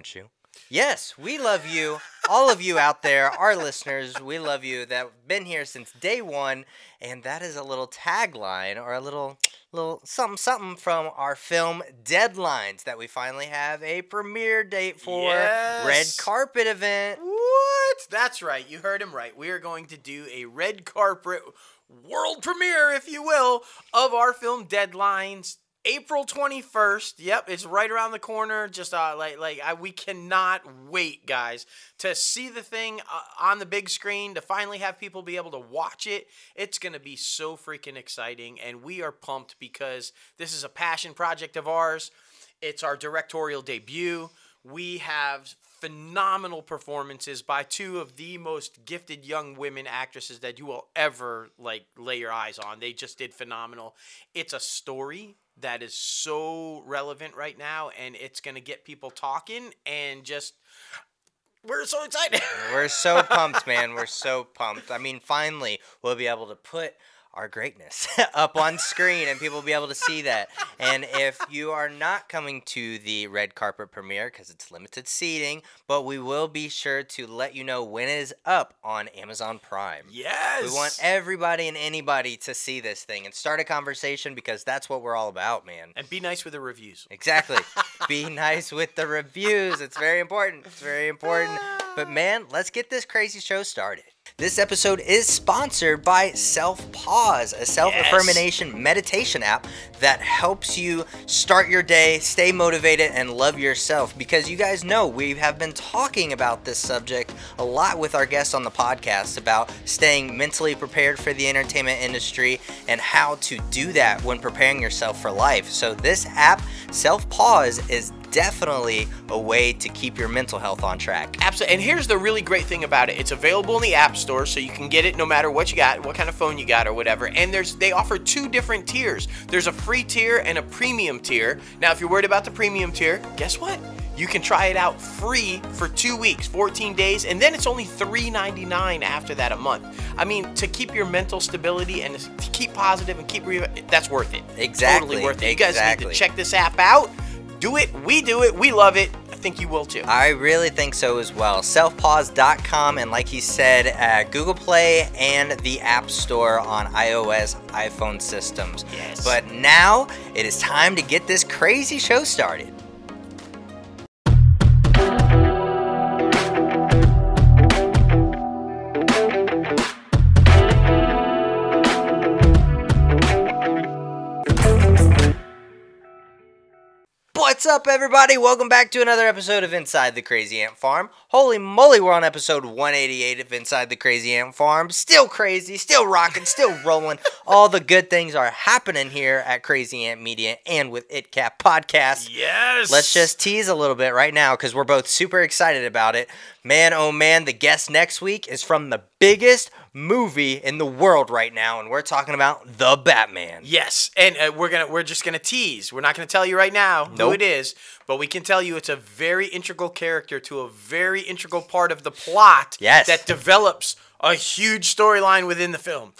don't you? Yes, we love you. All of you out there, our listeners, we love you that have been here since day one. And that is a little tagline or a little something from our film Deadlines that we finally have a premiere date for. Yes. Red carpet event. What? That's right. You heard him right. We are going to do a red carpet world premiere, if you will, of our film Deadlines. April 21st. Yep, it's right around the corner. Just we cannot wait, guys, to see the thing on the big screen, to finally have people be able to watch it. It's going to be so freaking exciting, and we are pumped because this is a passion project of ours. It's our directorial debut. We have phenomenal performances by two of the most gifted young women actresses that you will ever lay your eyes on. They just did phenomenal. It's a story that is so relevant right now, and it's going to get people talking, and just, we're so excited. We're so pumped, man. We're so pumped. I mean, finally, we'll be able to put our greatness up on screen, and people will be able to see that. And if you are not coming to the red carpet premiere, because it's limited seating, but we will be sure to let you know when it is up on Amazon Prime. Yes! We want everybody and anybody to see this thing and start a conversation, because that's what we're all about, man. And be nice with the reviews. Exactly. Be nice with the reviews. It's very important. It's very important. But, man, let's get this crazy show started. This episode is sponsored by Self-Pause, a self-affirmation meditation app that helps you start your day, stay motivated, and love yourself. Because you guys know we have been talking about this subject a lot with our guests on the podcast about staying mentally prepared for the entertainment industry and how to do that when preparing yourself for life. So this app, Self-Pause, is definitely a way to keep your mental health on track. Absolutely. And here's the really great thing about it. It's available in the App Store, so you can get it no matter what you got, what kind of phone you got or whatever. And they offer two different tiers. There's a free tier and a premium tier. Now, if you're worried about the premium tier, guess what? You can try it out free for 2 weeks, 14 days, and then it's only $3.99 after that a month. I mean, to keep your mental stability and to keep positive and that's worth it. Exactly. Totally worth it. You guys need to check this app out. Do it. We love it. I think you will too. I really think so as well. Selfpause.com, and like he said, Google Play and the App Store on iOS, iPhone systems. Yes. But now it is time to get this crazy show started. What's up, everybody? Welcome back to another episode of Inside the Crazy Ant Farm. Holy moly, we're on episode 188 of Inside the Crazy Ant Farm. Still crazy, still rocking, still rolling. All the good things are happening here at Crazy Ant Media and with ITCAFpodcast. Yes! Let's just tease a little bit right now because we're both super excited about it. Man, oh man, the guest next week is from the biggest movie in the world right now, and we're talking about The Batman. Yes, and we're just gonna tease. We're not gonna tell you right now who it is, but we can tell you it's a very integral character to a very integral part of the plot that develops a huge storyline within the film.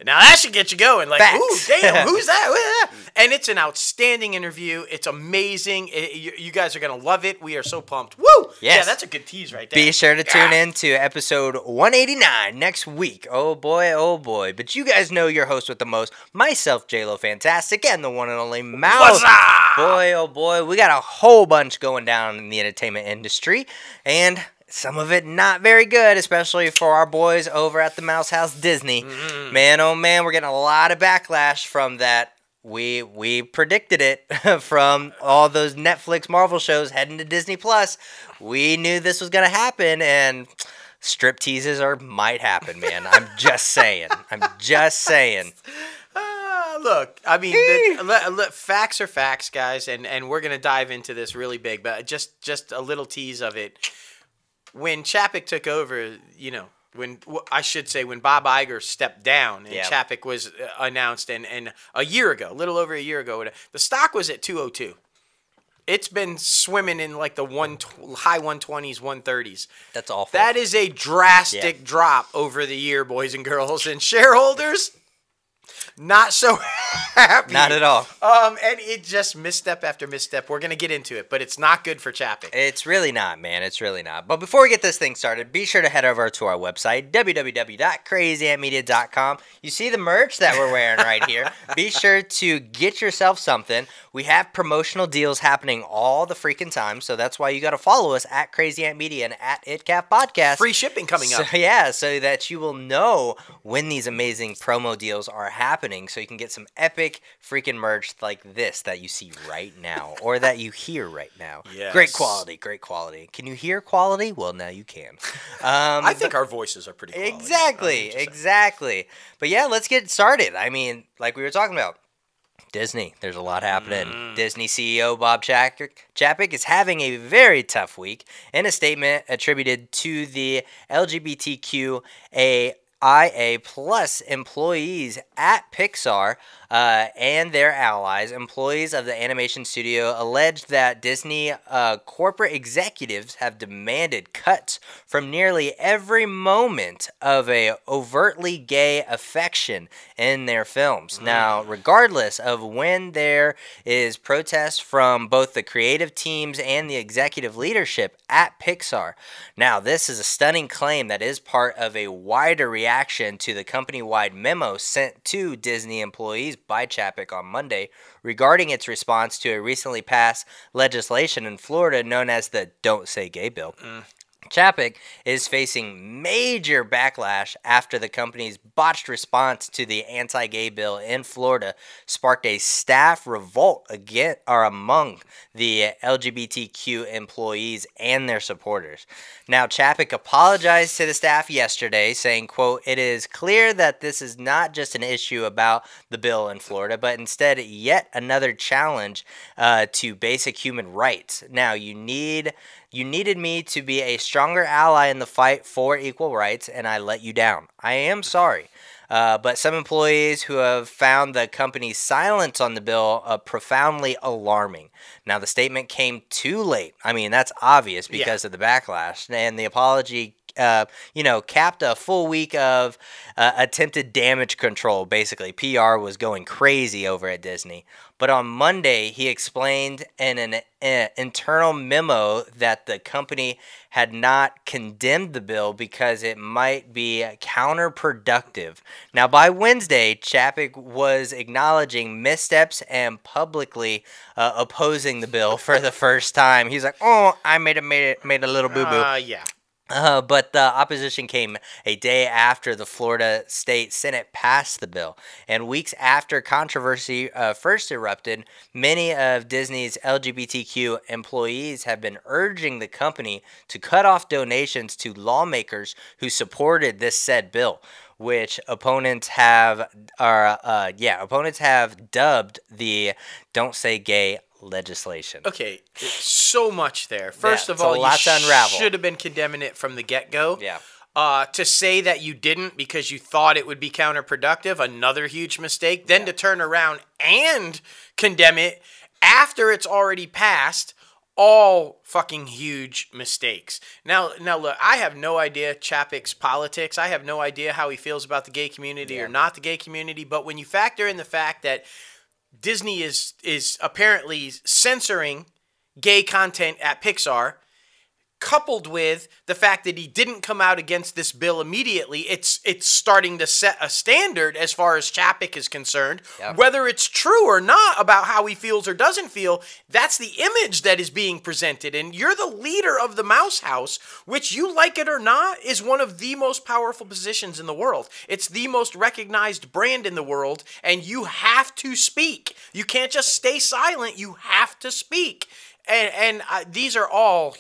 Now that should get you going. Like, Facts. Ooh, damn, who's that? And it's an outstanding interview. It's amazing. You guys are going to love it. We are so pumped. Woo! Yes. Yeah, that's a good tease right there. Be sure to tune in to episode 189 next week. Oh boy, oh boy. But you guys know your host with the most, myself, J-Lo Fantastic, and the one and only Mouse. What's up? Boy, oh boy, we got a whole bunch going down in the entertainment industry, and some of it not very good, especially for our boys over at the Mouse House Disney. Mm-hmm. Man, oh man, we're getting a lot of backlash from that. We predicted it from all those Netflix Marvel shows heading to Disney Plus. We knew this was going to happen, and strip teases might happen, man. I'm just saying. Look, I mean, facts are facts, guys, and we're going to dive into this really big, but just a little tease of it. When Chapek took over, when Bob Iger stepped down and Chapek was announced, and a year ago, a little over a year ago, the stock was at 202. It's been swimming in like the high 120s, 130s. That's awful. That is a drastic drop over the year, boys and girls. And shareholders, Not so happy. Not at all. And it just misstep after misstep. We're going to get into it, but it's not good for Chapek. It's really not, man. It's really not. But before we get this thing started, be sure to head over to our website, www.crazyantmedia.com. You see the merch that we're wearing right here. Be sure to get yourself something. We have promotional deals happening all the freaking time, so that's why you got to follow us at Crazy Ant Media and at ITCAFpodcast. Free shipping coming up. So that you will know when these amazing promo deals are happening, so you can get some epic freaking merch like this that you see right now, or that you hear right now. Yes. Great quality. Can you hear quality? Well, now you can. I think our voices are pretty quality. Exactly. But yeah, let's get started. I mean, like we were talking about, Disney, there's a lot happening. Disney CEO Bob Chapek is having a very tough week. In a statement attributed to the LGBTQIA+ employees at Pixar and their allies, employees of the animation studio, alleged that Disney corporate executives have demanded cuts from nearly every moment of a overtly gay affection in their films. Now, regardless of when there is protest from both the creative teams and the executive leadership at Pixar. Now, this is a stunning claim that is part of a wider reaction to the company-wide memo sent to Disney employees by Chapek on Monday regarding its response to a recently passed legislation in Florida known as the Don't Say Gay bill. Chapek is facing major backlash after the company's botched response to the anti-gay bill in Florida sparked a staff revolt among the LGBTQ employees and their supporters. Now, Chapek apologized to the staff yesterday, saying, quote, "It is clear that this is not just an issue about the bill in Florida, but instead yet another challenge to basic human rights. Now, you needed me to be a stronger ally in the fight for equal rights, and I let you down. I am sorry." But some employees who have found the company's silence on the bill profoundly alarming. Now, the statement came too late. I mean, that's obvious because of the backlash. And the apology capped a full week of attempted damage control. Basically, PR was going crazy over at Disney. But on Monday, he explained in an internal memo that the company had not condemned the bill because it might be counterproductive. Now, by Wednesday, Chapek was acknowledging missteps and publicly opposing the bill for the first time. He's like, "Oh, I made a little boo-boo." But the opposition came a day after the Florida State Senate passed the bill. And weeks after controversy first erupted, many of Disney's LGBTQ employees have been urging the company to cut off donations to lawmakers who supported this said bill, which opponents have dubbed the Don't Say Gay legislation. Okay, so much there. First of all, you should have been condemning it from the get-go. Yeah. To say that you didn't because you thought it would be counterproductive, another huge mistake. Then to turn around and condemn it after it's already passed, all fucking huge mistakes. Now look, I have no idea Chapek's politics. I have no idea how he feels about the gay community or not the gay community. But when you factor in the fact that Disney is apparently censoring gay content at Pixar, coupled with the fact that he didn't come out against this bill immediately, it's starting to set a standard as far as Chapek is concerned. Yep. Whether it's true or not about how he feels or doesn't feel, that's the image that is being presented. And you're the leader of the Mouse House, which, you like it or not, is one of the most powerful positions in the world. It's the most recognized brand in the world, and you have to speak. You can't just stay silent. You have to speak. And these are all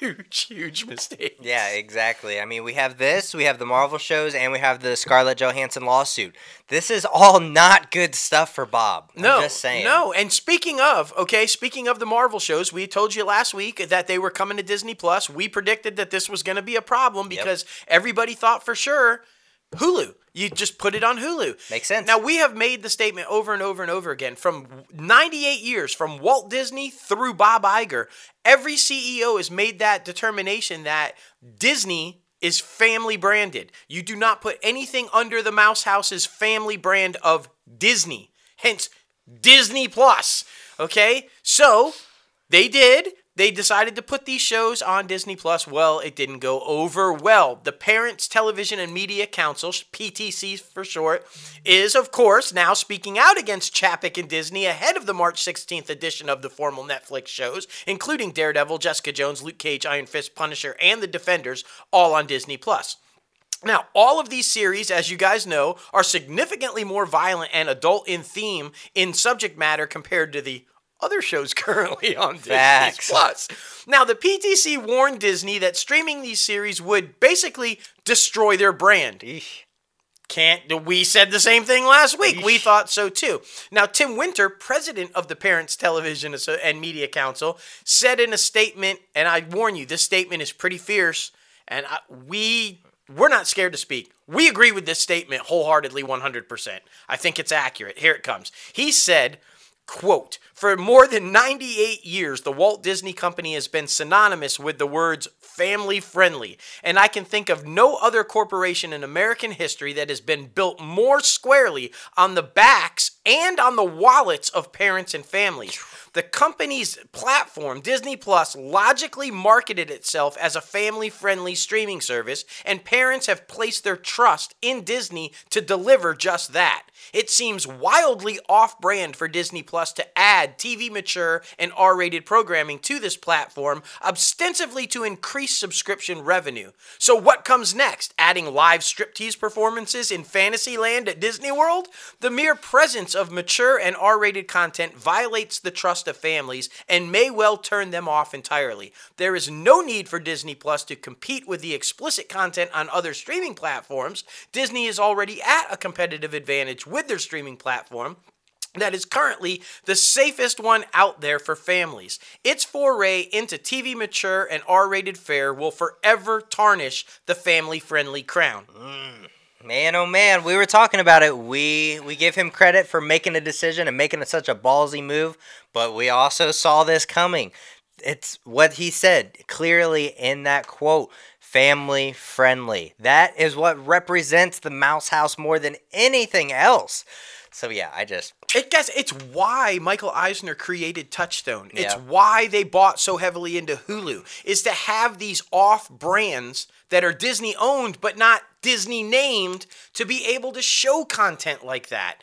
huge mistakes. Yeah, exactly. I mean, we have the Marvel shows, and we have the Scarlett Johansson lawsuit. This is all not good stuff for Bob. I'm just saying. No, and speaking of the Marvel shows, we told you last week that they were coming to Disney Plus. We predicted that this was going to be a problem because everybody thought for sure Hulu. You just put it on Hulu. Makes sense. Now, we have made the statement over and over and over again from 98 years, from Walt Disney through Bob Iger. Every CEO has made that determination that Disney is family branded. You do not put anything under the Mouse House's family brand of Disney. Hence, Disney Plus. Okay? So, they did. They decided to put these shows on Disney Plus. Well, it didn't go over well. The Parents Television and Media Council, PTC for short, is, of course, now speaking out against Chapek and Disney ahead of the March 16th edition of the formal Netflix shows, including Daredevil, Jessica Jones, Luke Cage, Iron Fist, Punisher, and The Defenders, all on Disney Plus. Now, all of these series, as you guys know, are significantly more violent and adult in theme in subject matter compared to the other shows currently on Disney Plus. Now, the PTC warned Disney that streaming these series would basically destroy their brand. We said the same thing last week. We thought so too. Now, Tim Winter, president of the Parents Television and Media Council, said in a statement, and I warn you, this statement is pretty fierce, and we're not scared to speak. We agree with this statement wholeheartedly, 100%. I think it's accurate. Here it comes. He said, quote, "For more than 98 years, the Walt Disney Company has been synonymous with the words family friendly, and I can think of no other corporation in American history that has been built more squarely on the backs and on the wallets of parents and families. The company's platform, Disney Plus, logically marketed itself as a family-friendly streaming service, and parents have placed their trust in Disney to deliver just that. It seems wildly off-brand for Disney Plus to add TV mature and R-rated programming to this platform, ostensibly to increase subscription revenue. So what comes next? Adding live striptease performances in Fantasyland at Disney World? The mere presence of mature and R-rated content violates the trust of families and may well turn them off entirely. There is no need for Disney Plus to compete with the explicit content on other streaming platforms. Disney is already at a competitive advantage with their streaming platform that is currently the safest one out there for families. Its foray into TV mature and R-rated fare will forever tarnish the family-friendly crown." Man, oh man, we were talking about it. We give him credit for making a decision and making such a ballsy move, but we also saw this coming. It's what he said clearly in that quote, family friendly. That is what represents the Mouse House more than anything else. So yeah, It's why Michael Eisner created Touchstone. It's why they bought so heavily into Hulu, is to have these off brands that are Disney owned but not Disney named to be able to show content like that.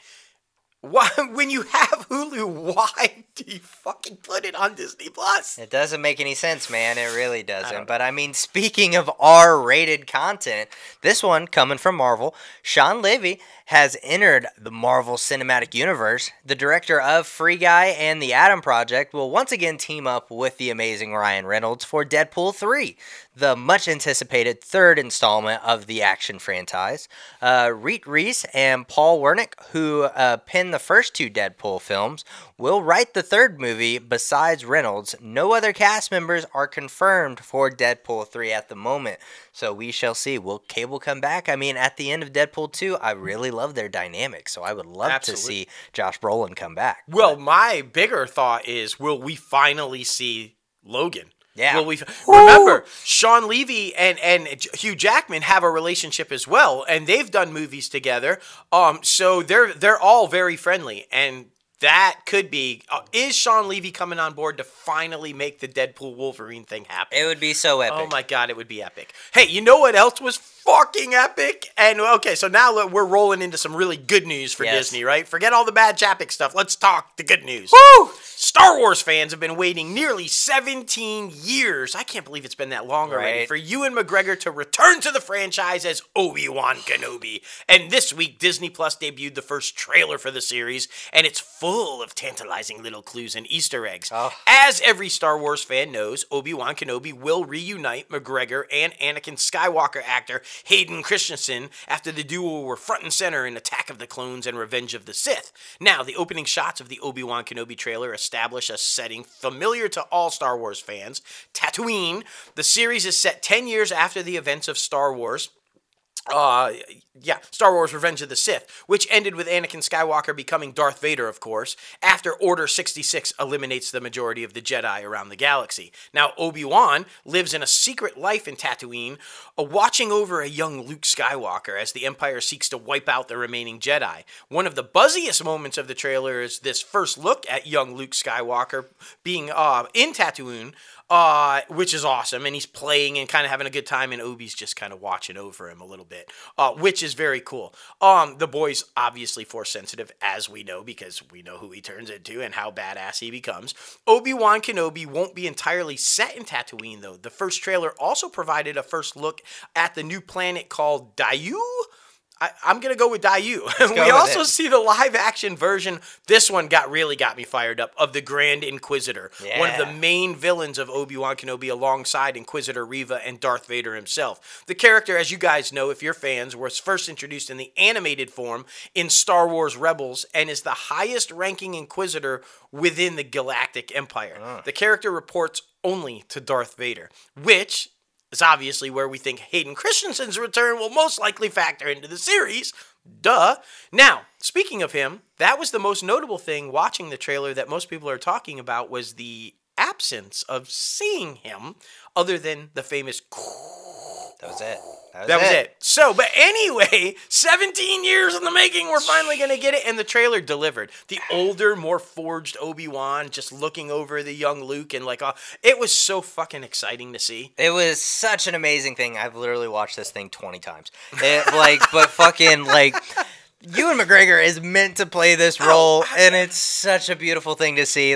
Why, when you have Hulu, why do you fucking put it on Disney Plus? It doesn't make any sense, man. It really doesn't. But I mean, speaking of R-rated content, this one coming from Marvel, Sean Levy has entered the Marvel Cinematic Universe. The director of Free Guy and The Atom Project will once again team up with the amazing Ryan Reynolds for Deadpool 3, the much-anticipated third installment of the action franchise. Reet Reese and Paul Wernick, who penned the first two Deadpool films, will write the third movie besides Reynolds. No other cast members are confirmed for Deadpool 3 at the moment, so we shall see. Will Cable come back? I mean, at the end of Deadpool 2, I really love their dynamic, so I would love to see Josh Brolin come back. Well, my bigger thought is, will we finally see Logan? Yeah. Remember, Sean Levy and Hugh Jackman have a relationship as well, and they've done movies together. So they're all very friendly, and that could be. Is Sean Levy coming on board to finally make the Deadpool Wolverine thing happen? It would be so epic. Oh my God, it would be epic. Hey, you know what else was fucking epic? And okay, so now we're rolling into some really good news for Disney, right? Forget all the bad Chapek stuff. Let's talk the good news. Woo! Star Wars fans have been waiting nearly 17 years. I can't believe it's been that long already for Ewan McGregor to return to the franchise as Obi Wan Kenobi. And this week, Disney Plus debuted the first trailer for the series, and it's full of tantalizing little clues and Easter eggs. As every Star Wars fan knows, Obi Wan Kenobi will reunite McGregor and Anakin Skywalker actor Hayden Christensen after the duo were front and center in Attack of the Clones and Revenge of the Sith. Now, the opening shots of the Obi Wan Kenobi trailer establish a setting familiar to all Star Wars fans, Tatooine. The series is set 10 years after the events of Star Wars. Star Wars Revenge of the Sith, which ended with Anakin Skywalker becoming Darth Vader, of course, after Order 66 eliminates the majority of the Jedi around the galaxy. Now, Obi Wan lives in a secret life in Tatooine, watching over a young Luke Skywalker as the Empire seeks to wipe out the remaining Jedi. One of the buzziest moments of the trailer is this first look at young Luke Skywalker being in Tatooine, which is awesome, and he's playing and kind of having a good time, and Obi's just kind of watching over him a little bit, which is very cool. The boy's obviously Force sensitive, as we know, because we know who he turns into and how badass he becomes. Obi-Wan Kenobi won't be entirely set in Tatooine, though. The first trailer also provided a first look at the new planet called Daiyu. I'm going to go with Daiyu. We also see the live-action version. This one really got me fired up, of the Grand Inquisitor, one of the main villains of Obi-Wan Kenobi, alongside Inquisitor Reva and Darth Vader himself. The character, as you guys know, if you're fans, was first introduced in the animated form in Star Wars Rebels and is the highest-ranking Inquisitor within the Galactic Empire. The character reports only to Darth Vader, which is obviously where we think Hayden Christensen's return will most likely factor into the series. Duh. Now, speaking of him, that was the most notable thing watching the trailer that most people are talking about, was the absence of seeing him, other than the famous... That was it. That was it. So, but anyway, 17 years in the making, we're finally going to get it, and the trailer delivered. The older, more forged Obi-Wan just looking over the young Luke, and it was so fucking exciting to see. It was such an amazing thing. I've literally watched this thing 20 times. But fucking, Ewan McGregor is meant to play this role, and it's such a beautiful thing to see.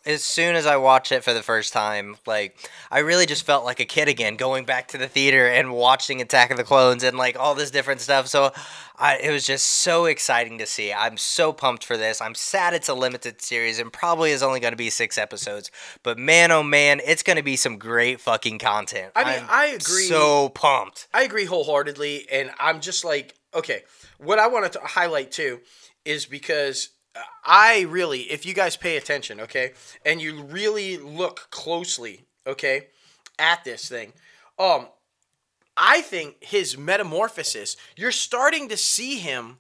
As soon as I watched it for the first time, I really just felt like a kid again, going back to the theater and watching Attack of the Clones and all this different stuff. So it was just so exciting to see. I'm so pumped for this. I'm sad it's a limited series and probably is only going to be 6 episodes. But man, oh man, it's going to be some great fucking content. I agree. So pumped. I agree wholeheartedly, and I'm just okay. What I wanted to highlight, too, is because if you guys pay attention, okay, and you really look closely, okay, at this thing, I think his metamorphosis, you're starting to see him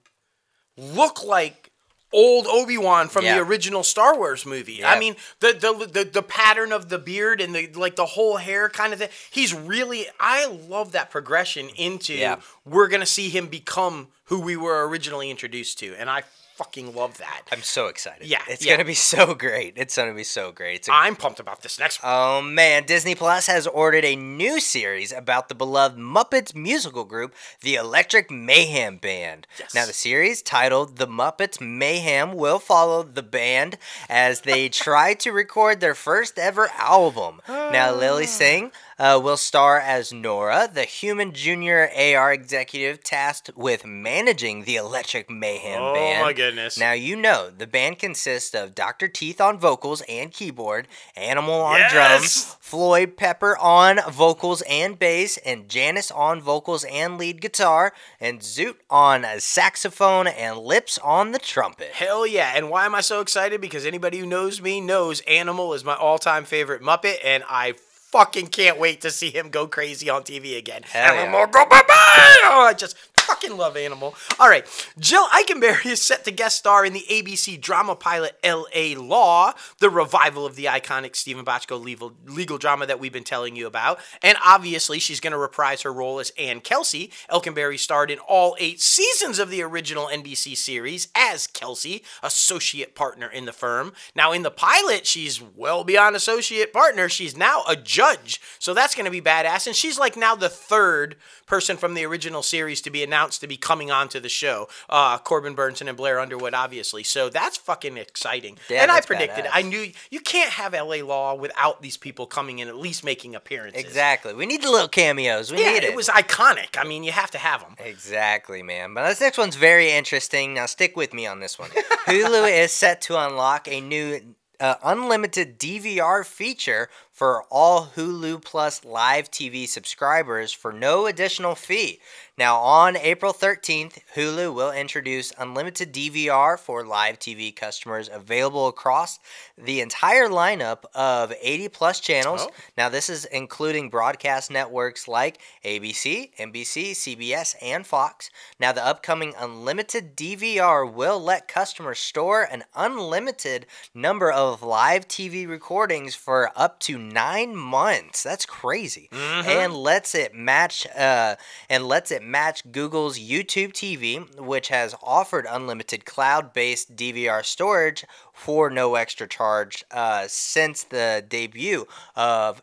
look like old Obi-Wan from the original Star Wars movie. Yeah. I mean, the pattern of the beard and the whole hair kind of thing. I love that progression into we're going to see him become who we were originally introduced to. And I fucking love that. I'm so excited. Yeah. It's going to be so great. It's going to be so great. I'm pumped about this next one. Oh, man. Disney Plus has ordered a new series about the beloved Muppets musical group, the Electric Mayhem Band. Yes. Now, the series, titled The Muppets Mayhem, will follow the band as they try to record their first ever album. Now, Lily Singh will star as Nora, the human junior AR executive tasked with managing the Electric Mayhem Band. Oh my goodness. Now, the band consists of Dr. Teeth on vocals and keyboard, Animal on drums, Floyd Pepper on vocals and bass, and Janice on vocals and lead guitar, and Zoot on saxophone, and Lips on the trumpet. Hell yeah. And why am I so excited? Because anybody who knows me knows Animal is my all-time favorite Muppet, and I fucking can't wait to see him go crazy on TV again. Animal, go bye-bye! Oh, I just fucking love Animal. All right. Jill Eikenberry is set to guest star in the ABC drama pilot L.A. Law, the revival of the iconic Stephen Bochco legal drama that we've been telling you about. And obviously, she's going to reprise her role as Ann Kelsey. Eikenberry starred in all 8 seasons of the original NBC series as Kelsey, associate partner in the firm. Now, in the pilot, she's well beyond associate partner. She's now a judge. So that's going to be badass. And she's now the 3rd person from the original series to be announced to be coming on to the show. Corbin Burnson and Blair Underwood, obviously. So that's fucking exciting. Yeah, and I predicted it. I knew you can't have LA Law without these people coming in, at least making appearances. Exactly. We need the little cameos. We need it. It was iconic. I mean, you have to have them. Exactly, man. But this next one's very interesting. Now, stick with me on this one. Hulu is set to unlock a new unlimited DVR feature for all Hulu Plus live TV subscribers for no additional fee. Now, on April 13th, Hulu will introduce unlimited DVR for live TV customers available across the entire lineup of 80-plus channels. Now, this is including broadcast networks like ABC, NBC, CBS, and Fox. Now, the upcoming unlimited DVR will let customers store an unlimited number of live TV recordings for up to 9 months. That's crazy. And lets it match Google's YouTube TV, which has offered unlimited cloud-based DVR storage for no extra charge since the debut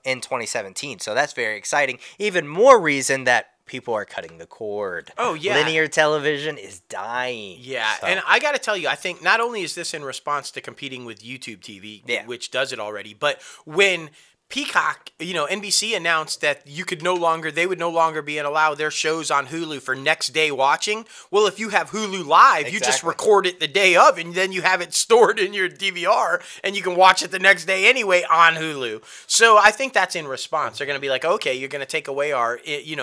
in 2017. So that's very exciting. Even more reason that people are cutting the cord. Oh, yeah. Linear television is dying. Yeah, and I got to tell you, I think not only is this in response to competing with YouTube TV, which does it already, but when Peacock, NBC announced that they would no longer be allow their shows on Hulu for next day watching. Well, if you have Hulu Live, you just record it the day of, and then you have it stored in your DVR, and you can watch it the next day anyway on Hulu. So I think that's in response. They're going to be like, okay, you're going to take away our,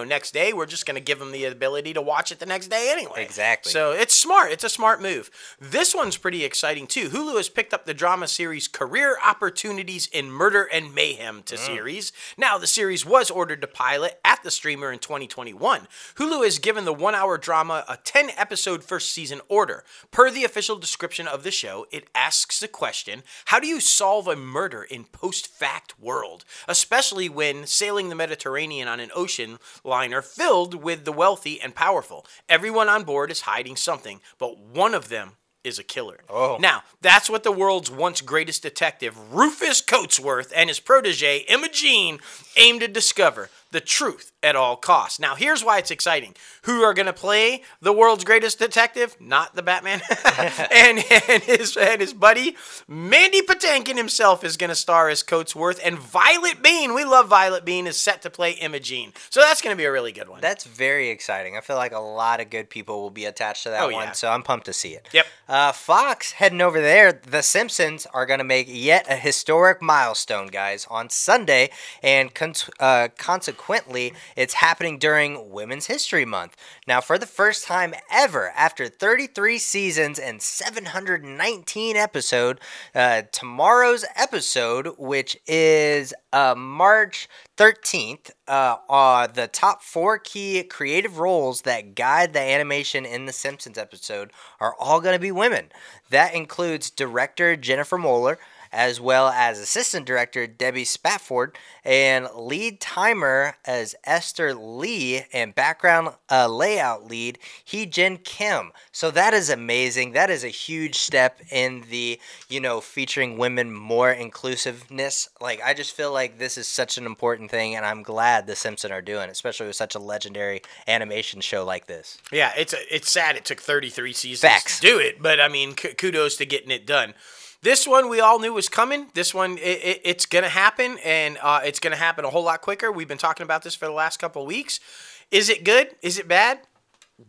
next day. We're just going to give them the ability to watch it the next day anyway. Exactly. So it's smart. It's a smart move. This one's pretty exciting too. Hulu has picked up the drama series Career Opportunities in Murder and Mayhem to series. Now, the series was ordered to pilot at the streamer in 2021. Hulu has given the 1-hour drama a 10-episode first season order. Per the official description of the show, it asks the question, how do you solve a murder in post-fact world? Especially when sailing the Mediterranean on an ocean liner filled with the wealthy and powerful. Everyone on board is hiding something, but one of them is a killer. Now, that's what the world's once greatest detective, Rufus Coatsworth, and his protege, Emma Jean, aim to discover the truth at all costs. Now, here's why it's exciting. Who are going to play the world's greatest detective? Not the Batman. and his buddy, Mandy Patinkin himself, is going to star as Coatsworth. And Violet Bean, we love Violet Bean, is set to play Emma Jean. So that's going to be a really good one. That's very exciting. I feel like a lot of good people will be attached to that one, so I'm pumped to see it. Yep. Fox, heading over there, The Simpsons are going to make yet a historic milestone, guys, on Sunday, and consequently, it's happening during Women's History Month. Now, for the first time ever, after 33 seasons and 719 episodes, tomorrow's episode, which is March 13th, the top 4 key creative roles that guide the animation in The Simpsons episode are all going to be women. That includes director Jennifer Moeller, as well as assistant director Debbie Spatford, and lead timer as Esther Lee, and background layout lead Hee-Jin Kim. So that is amazing. That is a huge step in the, featuring women more inclusiveness. Like, I just feel like this is such an important thing, and I'm glad The Simpsons are doing it, especially with such a legendary animation show like this. Yeah, it's sad it took 33 seasons to do it, but I mean, kudos to getting it done. This one we all knew was coming. This one, it's going to happen, and it's going to happen a whole lot quicker. We've been talking about this for the last couple of weeks. Is it good? Is it bad?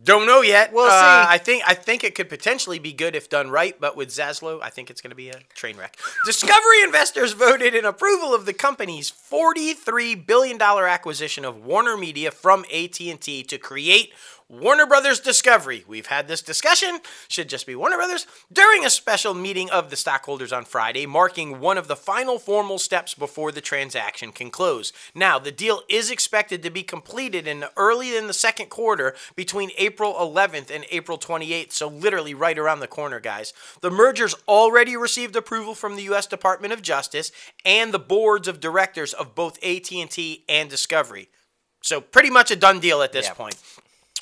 Don't know yet. We'll see. I think it could potentially be good if done right, but with Zaslow, I think it's going to be a train wreck. Discovery investors voted in approval of the company's $43 billion acquisition of Warner Media from AT&T to create Warner Brothers Discovery. We've had this discussion, should just be Warner Brothers, during a special meeting of the stockholders on Friday, marking one of the final formal steps before the transaction can close. Now, the deal is expected to be completed early in the second quarter between April 11th and April 28th, so literally right around the corner, guys. The merger's already received approval from the U.S. Department of Justice and the boards of directors of both AT&T and Discovery. So pretty much a done deal at this point.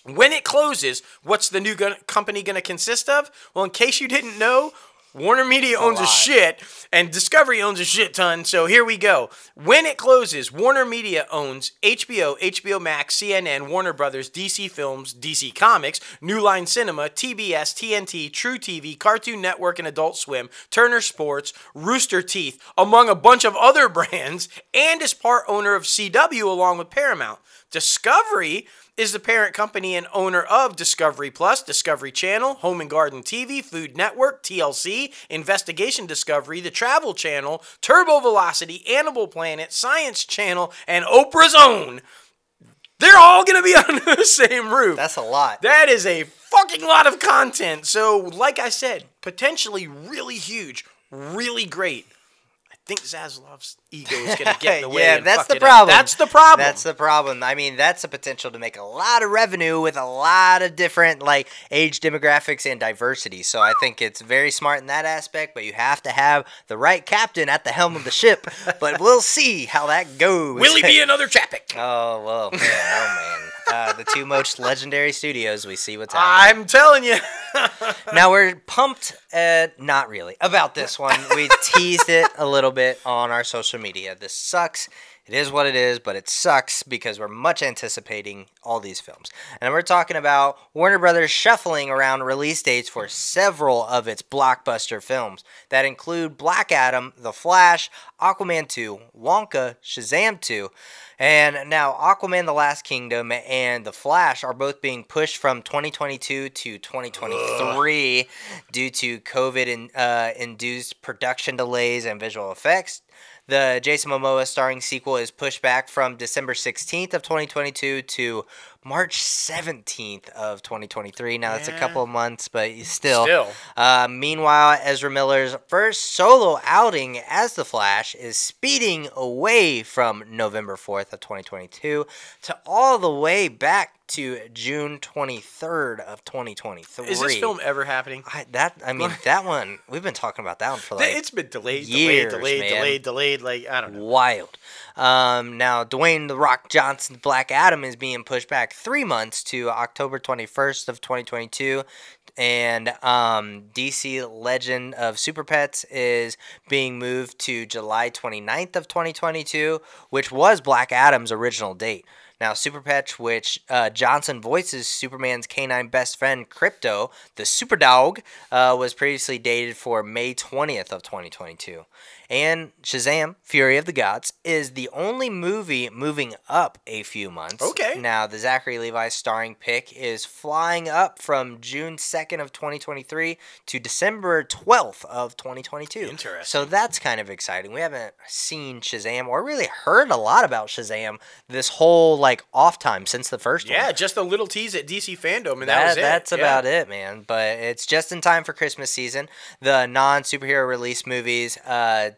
When it closes, what's the new company going to consist of? Well, in case you didn't know, Warner Media owns a shit, and Discovery owns a shit ton, so here we go. When it closes, Warner Media owns HBO, HBO Max, CNN, Warner Brothers, DC Films, DC Comics, New Line Cinema, TBS, TNT, True TV, Cartoon Network and Adult Swim, Turner Sports, Rooster Teeth, among a bunch of other brands, and is part owner of CW along with Paramount. Discovery is the parent company and owner of Discovery Plus, Discovery Channel, Home and Garden TV, Food Network, TLC, Investigation Discovery, The Travel Channel, Turbo Velocity, Animal Planet, Science Channel, and Oprah's Own. They're all going to be under the same roof. That's a lot. That is a fucking lot of content. So, like I said, potentially really huge, really great. I think Zaslav's ego is going to get in the way. Yeah, that's the up. problem. That's the problem. That's the problem. I mean, that's the potential to make a lot of revenue with a lot of different age demographics and diversity. So I think it's very smart in that aspect, but you have to have the right captain at the helm of the ship. But we'll see how that goes. Will he be another Chapek? Oh, well, man. Oh, man. The two most legendary studios, we see what's happening. I'm telling you. Now, we're pumped, not really, about this one. We teased it a little bit on our social media. This sucks. It is what it is, but it sucks because we're much anticipating all these films. And we're talking about Warner Brothers shuffling around release dates for several of its blockbuster films that include Black Adam, The Flash, Aquaman 2, Wonka, Shazam 2, and now Aquaman The Last Kingdom and The Flash are both being pushed from 2022 to 2023 due to COVID-induced production delays and visual effects. The Jason Momoa starring sequel is pushed back from December 16th of 2022 to March 17th of 2023. Now, that's a couple of months, but still. Meanwhile, Ezra Miller's first solo outing as The Flash is speeding away from November 4th of 2022 to all the way back to June 23rd of 2023. Is this film ever happening? That one, we've been talking about that one for it's been delayed, years, delayed, I don't know. Wild. Now, Dwayne "The Rock" Johnson's Black Adam is being pushed back 3 months to October 21st of 2022. And DC Legend of Super Pets is being moved to July 29th of 2022, which was Black Adam's original date. Now, Super Pets, which Johnson voices Superman's canine best friend, Krypto, the super dog, was previously dated for May 20th of 2022. And Shazam, Fury of the Gods, is the only movie moving up a few months. Okay. Now, the Zachary Levi starring pick is flying up from June 2nd of 2023 to December 12th of 2022. Interesting. So that's kind of exciting. We haven't seen Shazam or really heard a lot about Shazam this whole off time since the first one. Yeah, just a little tease at DC Fandom, and that was it. That's about it, man. But it's just in time for Christmas season. The non-superhero release movies,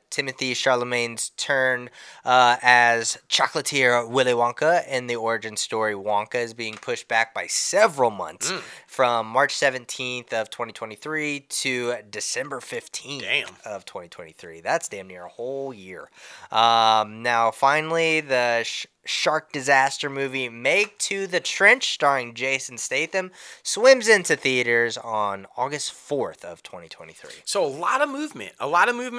Timothy Chalamet's turn as chocolatier Willy Wonka in the origin story Wonka is being pushed back by several months from March 17th of 2023 to December 15th of 2023. That's damn near a whole year. Now, finally, the shark disaster movie Make to the Trench starring Jason Statham swims into theaters on August 4th of 2023. So a lot of movement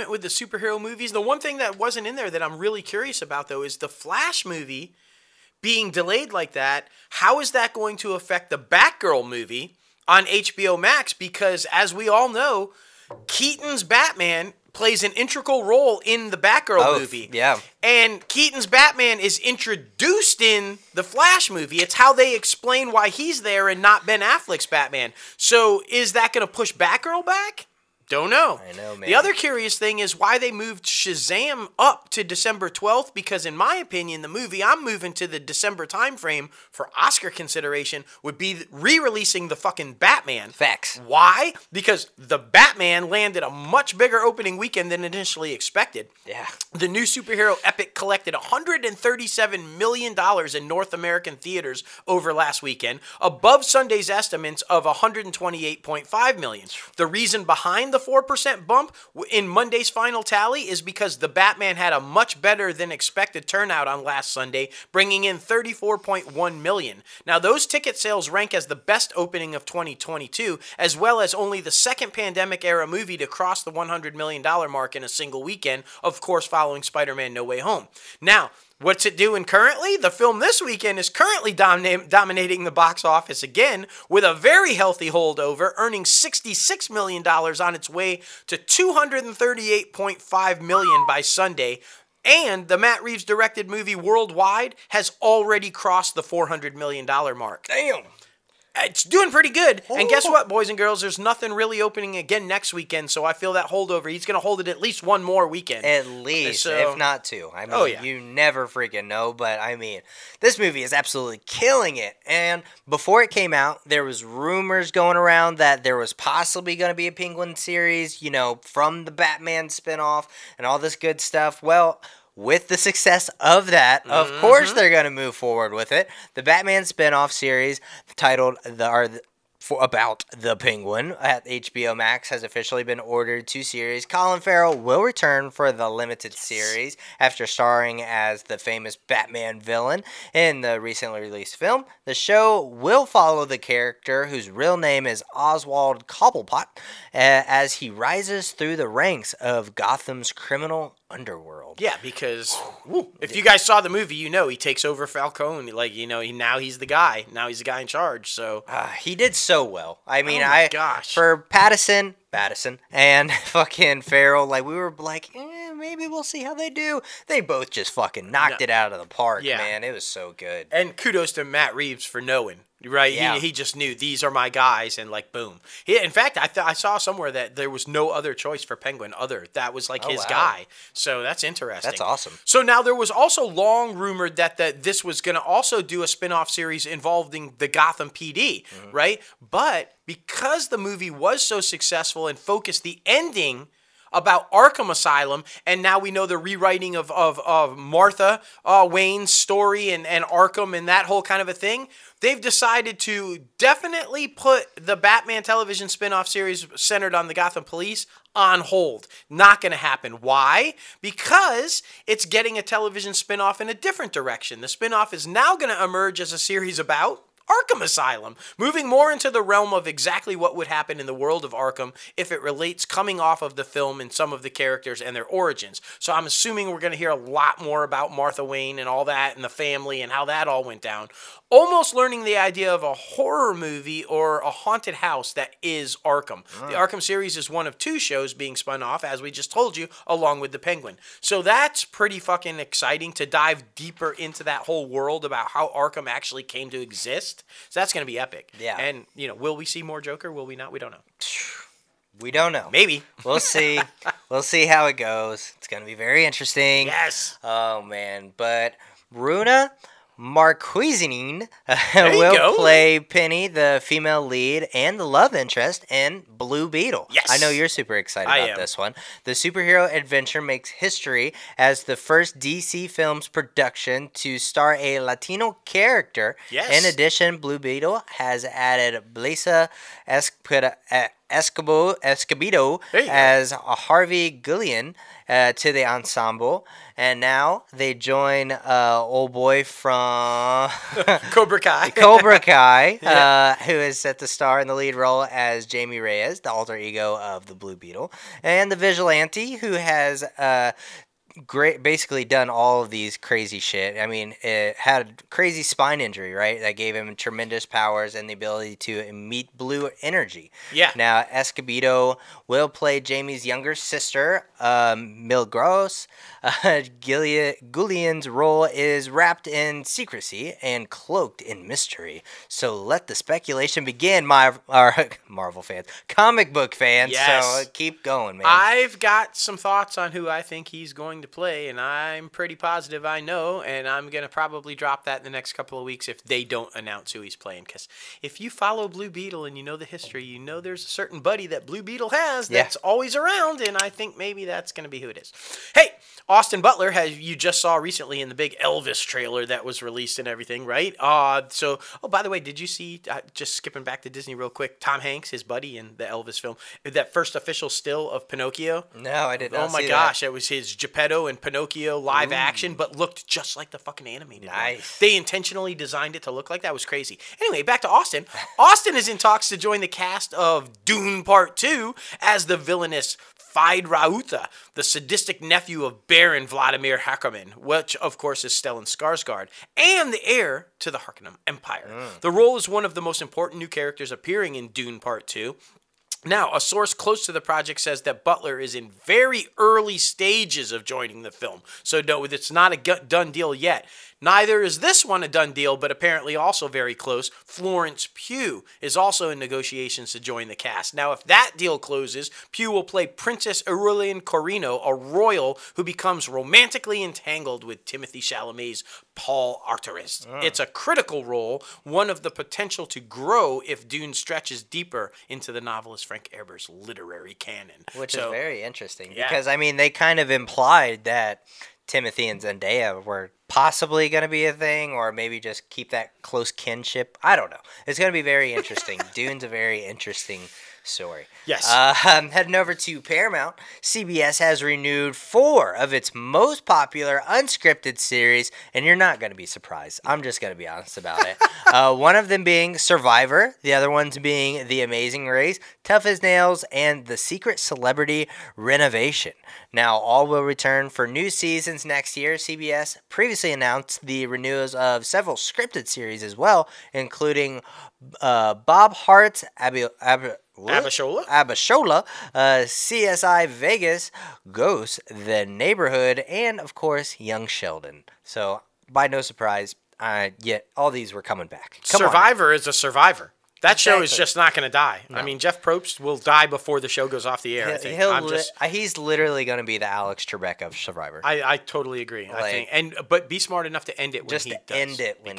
with the superhero movies. The one thing that wasn't in there that I'm really curious about, though, is the Flash movie being delayed like that. How is that going to affect the Batgirl movie on HBO Max? Because as we all know, Keaton's Batman plays an integral role in the Batgirl movie. Yeah. And Keaton's Batman is introduced in the Flash movie. It's how they explain why he's there and not Ben Affleck's Batman. So is that going to push Batgirl back? Don't know. I know, man. The other curious thing is why they moved Shazam up to December 12th, because in my opinion, the movie I'm moving to the December timeframe for Oscar consideration would be re-releasing the fucking Batman. Facts. Why? Because the Batman landed a much bigger opening weekend than initially expected. Yeah. The new superhero epic collected $137 million in North American theaters over last weekend, above Sunday's estimates of $128.5 million. The reason behind the 4% bump in Monday's final tally is because the Batman had a much better than expected turnout on last Sunday, bringing in $34.1 million. Now, those ticket sales rank as the best opening of 2022, as well as only the second pandemic-era movie to cross the $100 million mark in a single weekend, of course following Spider-Man No Way Home. Now, what's it doing currently? The film this weekend is currently dominating the box office again with a very healthy holdover, earning $66 million on its way to $238.5 million by Sunday. And the Matt Reeves directed movie worldwide has already crossed the $400 million mark. Damn. It's doing pretty good. And guess what, boys and girls? There's nothing really opening again next weekend, so I feel that holdover. He's going to hold it at least one more weekend. At least, if not two. I mean, you never freaking know, but I mean, this movie is absolutely killing it. And before it came out, there was rumors going around that there was possibly going to be a Penguin series, from the Batman spinoff and all this good stuff. Well, with the success of that, of course they're going to move forward with it. The Batman spin-off series titled about the Penguin at HBO Max has officially been ordered to series. Colin Farrell will return for the limited series after starring as the famous Batman villain in the recently released film. The show will follow the character whose real name is Oswald Cobblepot as he rises through the ranks of Gotham's criminal underworld. Yeah, because if you guys saw the movie, he takes over Falcone. Now he's the guy. Now he's the guy in charge. So he did so well. I mean, gosh. For Pattinson, and fucking Farrell, we were like, maybe we'll see how they do. They both just fucking knocked it out of the park, man. It was so good. And kudos to Matt Reeves for knowing. Right, yeah. He just knew these are my guys, and boom. In fact, I saw somewhere that there was no other choice for Penguin. That was his guy. So that's interesting. That's awesome. So now there was also long rumored that this was going to also do a spin-off series involving the Gotham PD, right? But because the movie was so successful and focused the ending about Arkham Asylum, and now we know the rewriting of Martha Wayne's story and Arkham and that whole kind of a thing, they've decided to definitely put the Batman television spinoff series centered on the Gotham Police on hold. Not going to happen. Why? Because it's getting a television spinoff in a different direction. The spinoff is now going to emerge as a series about Arkham Asylum, moving more into the realm of exactly what would happen in the world of Arkham if it relates coming off of the film and some of the characters and their origins. So I'm assuming we're going to hear a lot more about Martha Wayne and all that and the family and how that all went down. Almost learning the idea of a horror movie or a haunted house that is Arkham. The Arkham series is one of 2 shows being spun off, as we just told you, along with the Penguin. So that's pretty fucking exciting to dive deeper into that whole world about how Arkham actually came to exist. So that's going to be epic. Yeah. And, will we see more Joker? Will we not? We don't know. We don't know. Maybe. We'll see. We'll see how it goes. It's going to be very interesting. Yes. Oh, man. But Runa Marquezine will play Penny, the female lead, and the love interest in Blue Beetle. Yes. I know you're super excited about this one. The superhero adventure makes history as the first DC Films production to star a Latino character. Yes. In addition, Blue Beetle has added Blesa Escobedo as Harvey Guillen to the ensemble, and now they join old boy from Cobra Kai, who is set to star in the lead role as Jamie Reyes, the alter ego of the Blue Beetle, and the vigilante who has basically done all of these crazy shit. I mean, it had a crazy spine injury, right? That gave him tremendous powers and the ability to emit blue energy. Yeah. Now, Escobedo will play Jamie's younger sister, Milgros. Guillen's role is wrapped in secrecy and cloaked in mystery. So let the speculation begin, Marvel fans, comic book fans. Yes. So keep going, man. I've got some thoughts on who I think he's going to play, and I'm pretty positive I know, and I'm going to probably drop that in the next couple of weeks if they don't announce who he's playing, because if you follow Blue Beetle and you know the history, you know there's a certain buddy that Blue Beetle has that's always around, and I think maybe that's going to be who it is. Hey, Austin Butler, you just saw recently in the big Elvis trailer that was released and everything, right? By the way, did you see, just skipping back to Disney real quick, Tom Hanks, his buddy in the Elvis film, that first official still of Pinocchio? No, I did not see that. Oh my gosh, it was his Geppetto and Pinocchio live action, but looked just like the fucking animated one. They intentionally designed it to look like that. It was crazy. Anyway, back to Austin. Austin is in talks to join the cast of Dune Part 2 as the villainous Fide Rauta, the sadistic nephew of Baron Vladimir Harkonnen, which, of course, is Stellan Skarsgård, and the heir to the Harkonnen Empire. The role is one of the most important new characters appearing in Dune Part 2. Now, a source close to the project says that Butler is in very early stages of joining the film. So no, it's not a done deal yet. Neither is this one a done deal, but apparently also very close. Florence Pugh is also in negotiations to join the cast. Now, if that deal closes, Pugh will play Princess Aurelian Corino, a royal who becomes romantically entangled with Timothée Chalamet's Paul Arterist. It's a critical role, one of the potential to grow if Dune stretches deeper into the novelist Frank Herbert's literary canon. Which is very interesting because, I mean, they kind of implied that Timothy and Zendaya were possibly going to be a thing, or maybe just keep that close kinship. I don't know. It's going to be very interesting. Dune's a very interesting story. Yes. Heading over to Paramount, CBS has renewed 4 of its most popular unscripted series, and you're not going to be surprised. I'm just going to be honest about it. One of them being Survivor, the other ones being The Amazing Race, Tough as Nails, and The Secret Celebrity Renovation. Now, all will return for new seasons next year. CBS previously announced the renewals of several scripted series as well, including Bob Hart's Abishola, CSI Vegas, Ghost, The Neighborhood, and, of course, Young Sheldon. So, by no surprise, yet all these were coming back. Survivor is a survivor. That show is just not going to die. No. I mean, Jeff Probst will die before the show goes off the air. I think. He's literally going to be the Alex Trebek of Survivor. I totally agree. I think, but be smart enough to end it when he does. Just end it when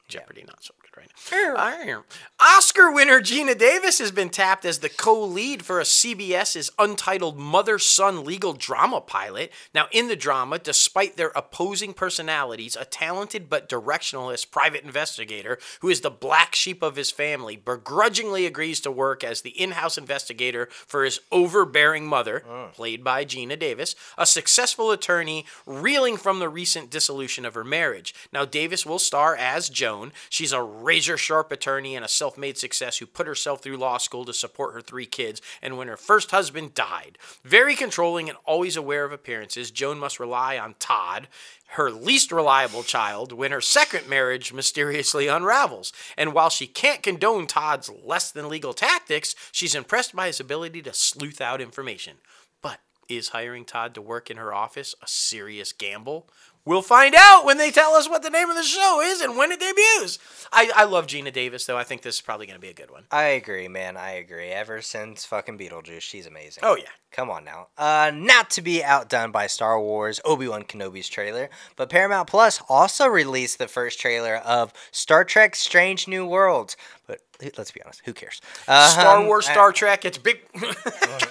Jeopardy not so good right now. Oscar winner Gina Davis has been tapped as the co-lead for a CBS's untitled mother-son legal drama pilot. Now, in the drama, despite their opposing personalities, a talented but directionless private investigator who is the black sheep of his family begrudgingly agrees to work as the in-house investigator for his overbearing mother, played by Gina Davis, a successful attorney reeling from the recent dissolution of her marriage. Now, Davis will star as Joan. She's a razor-sharp attorney and a self-made success who put herself through law school to support her 3 kids, and when her first husband died. Very controlling and always aware of appearances, Joan must rely on Todd, her least reliable child, when her second marriage mysteriously unravels. And while she can't condone Todd's less-than-legal tactics, she's impressed by his ability to sleuth out information. But is hiring Todd to work in her office a serious gamble? We'll find out when they tell us what the name of the show is and when it debuts. I love Gina Davis, though. I think this is probably going to be a good one. I agree, man. I agree. Ever since fucking Beetlejuice, she's amazing. Oh, yeah. Come on now. Not to be outdone by Star Wars Obi Wan Kenobi's trailer, but Paramount Plus also released the first trailer of Star Trek Strange New Worlds. But let's be honest, who cares? Star Wars, Star Trek, it's big.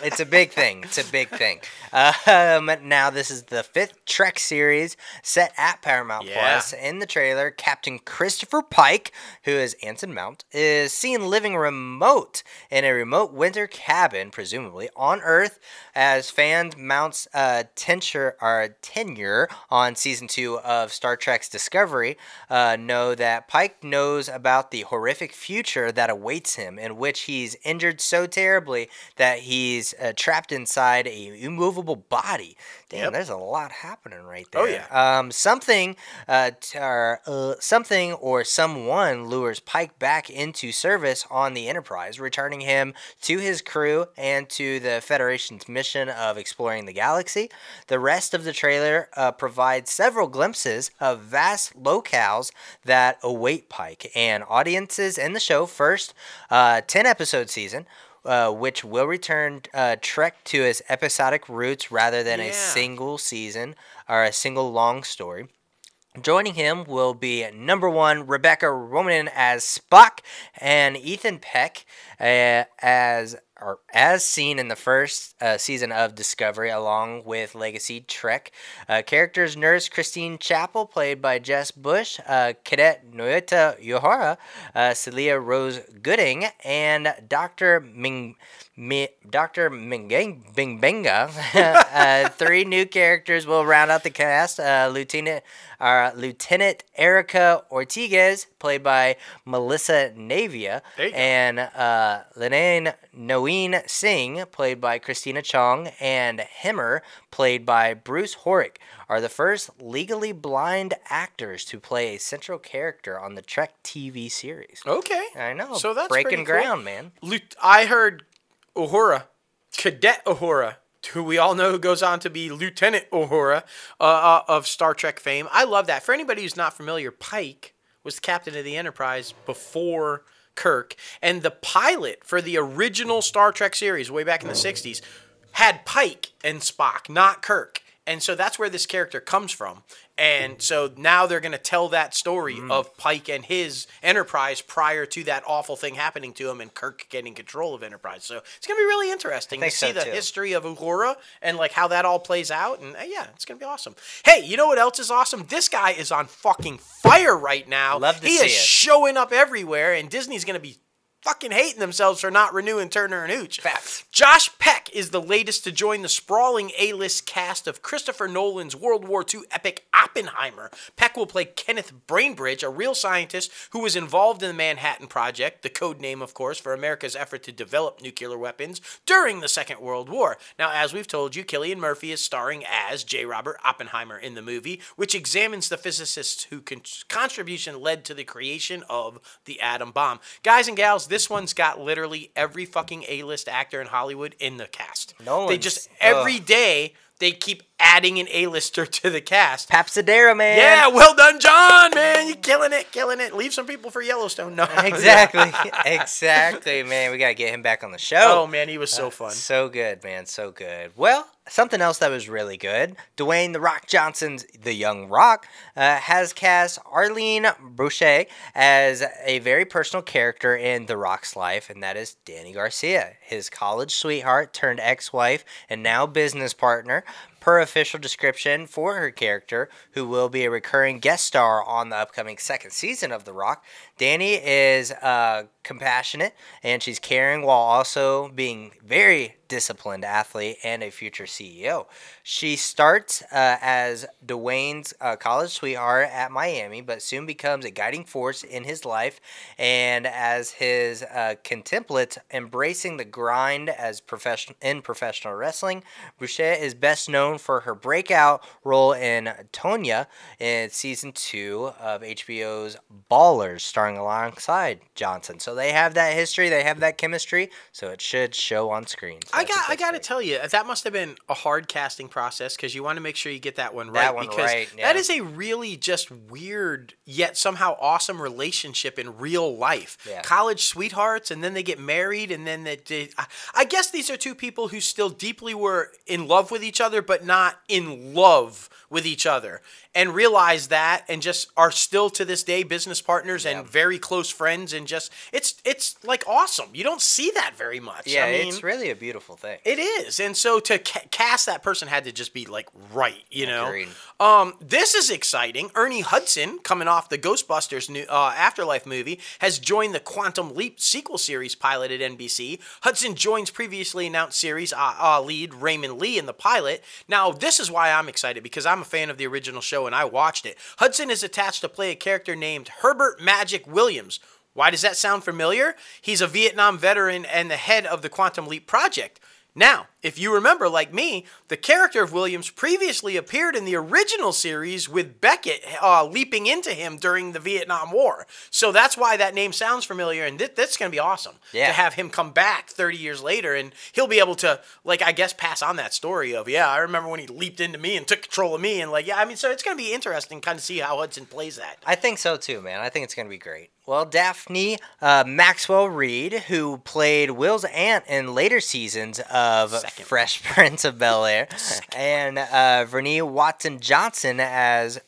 It's a big thing. It's a big thing. Now, this is the 5th Trek series set at Paramount Plus. In the trailer, Captain Christopher Pike, who is Anson Mount, is seen living remote in a remote winter cabin, presumably on Earth, as fans Mount's tenure on Season 2 of Star Trek's Discovery know that Pike knows about the horrific future that awaits him, in which he's injured so terribly that he's trapped inside a immovable body. Damn, there's a lot happening right there. Oh, yeah. Something or someone lures Pike back into service on the Enterprise, returning him to his crew and to the Federation's mission of exploring the galaxy. The rest of the trailer provides several glimpses of vast locales that await Pike, and audiences in the show first 10-episode season, which will return Trek to its episodic roots rather than a single season or a single long story. Joining him will be number 1 Rebecca Romijn as Spock and Ethan Peck as seen in the first season of Discovery, along with Legacy Trek. Characters Nurse Christine Chappell, played by Jess Bush, Cadet Noeta Yohara, Celia Rose Gooding, and Dr. Bingbenga. 3 new characters will round out the cast. Lieutenant Erica Ortiguez, played by Melissa Navia, and Lanaine Noeen Singh, played by Christina Chong, and Himmer, played by Bruce Horick, are the first legally blind actors to play a central character on the Trek TV series. Okay. I know. So that's breaking ground, man. I heard Uhura, Cadet Uhura, who we all know who goes on to be Lieutenant Uhura of Star Trek fame. I love that. For anybody who's not familiar, Pike was the captain of the Enterprise before Kirk. And the pilot for the original Star Trek series way back in the 60s had Pike and Spock, not Kirk. And so that's where this character comes from. And so now they're going to tell that story of Pike and his Enterprise prior to that awful thing happening to him and Kirk getting control of Enterprise. So it's going to be really interesting to see the history of Uhura and like how that all plays out. And yeah, it's going to be awesome. Hey, you know what else is awesome? This guy is on fucking fire right now. Love to see He it. is showing up everywhere, and Disney's going to be fucking hating themselves for not renewing Turner and Hooch. Facts. Josh Peck is the latest to join the sprawling A-list cast of Christopher Nolan's World War II epic Oppenheimer. Peck will play Kenneth Bainbridge, a real scientist who was involved in the Manhattan Project, the code name, of course, for America's effort to develop nuclear weapons during the Second World War. Now, as we've told you, Cillian Murphy is starring as J. Robert Oppenheimer in the movie, which examines the physicists whose contribution led to the creation of the atom bomb. Guys and gals, this one's got literally every fucking A-list actor in Hollywood in the cast. They just, every day, they keep adding an A-lister to the cast. Papsadera, man. Yeah, well done, John, man. You're killing it. Leave some people for Yellowstone. No. Exactly. Exactly, man. We got to get him back on the show. Oh, man, he was so fun. So good, man. So good. Well, something else that was really good. Dwayne "The Rock" Johnson's The Young Rock has cast Arlene Boucher as a very personal character in The Rock's life, and that is Danny Garcia, his college sweetheart turned ex-wife and now business partner. Per official description for her character, who will be a recurring guest star on the upcoming second season of The Rock, Danny is compassionate and she's caring while also being very disciplined athlete and a future CEO. She starts as Dwayne's college sweetheart at Miami, but soon becomes a guiding force in his life, and as his contemplate embracing the grind as professional wrestling. Boucher is best known for her breakout role in Tonya in season 2 of HBO's Ballers, starring alongside Johnson. So they have that history, they have that chemistry, so it should show on screen. So I got to tell you, that must have been a hard casting process because you want to make sure you get that one right. That is a really just weird yet somehow awesome relationship in real life. Yeah. College sweethearts, and then they get married, and then I guess these are two people who still deeply were in love with each other, but not in love with each other, and realize that, and just are still to this day business partners and very close friends, and just it's like awesome. You don't see that very much. Yeah, I mean, it's really a beautiful thing. It is, and so to cast that person had to just be like right, you know. Agreed. This is exciting. Ernie Hudson, coming off the Ghostbusters new Afterlife movie, has joined the Quantum Leap sequel series pilot at NBC. Hudson joins previously announced series lead Raymond Lee in the pilot. Now, this is why I'm excited, because I'm a fan of the original show and I watched it. Hudson is attached to play a character named Herbert Magic Williams. Why does that sound familiar? He's a Vietnam veteran and the head of the Quantum Leap Project. Now, if you remember, like me, the character of Williams previously appeared in the original series with Beckett leaping into him during the Vietnam War. So that's why that name sounds familiar, and that's going to be awesome to have him come back 30 years later, and he'll be able to, like, I guess, pass on that story of, I remember when he leaped into me and took control of me, and so it's going to be interesting kind of see how Hudson plays that. I think so too, man. I think it's going to be great. Well, Daphne Maxwell Reid, who played Will's aunt in later seasons of Fresh Prince of Bel-Air, and Vernee Watson-Johnson as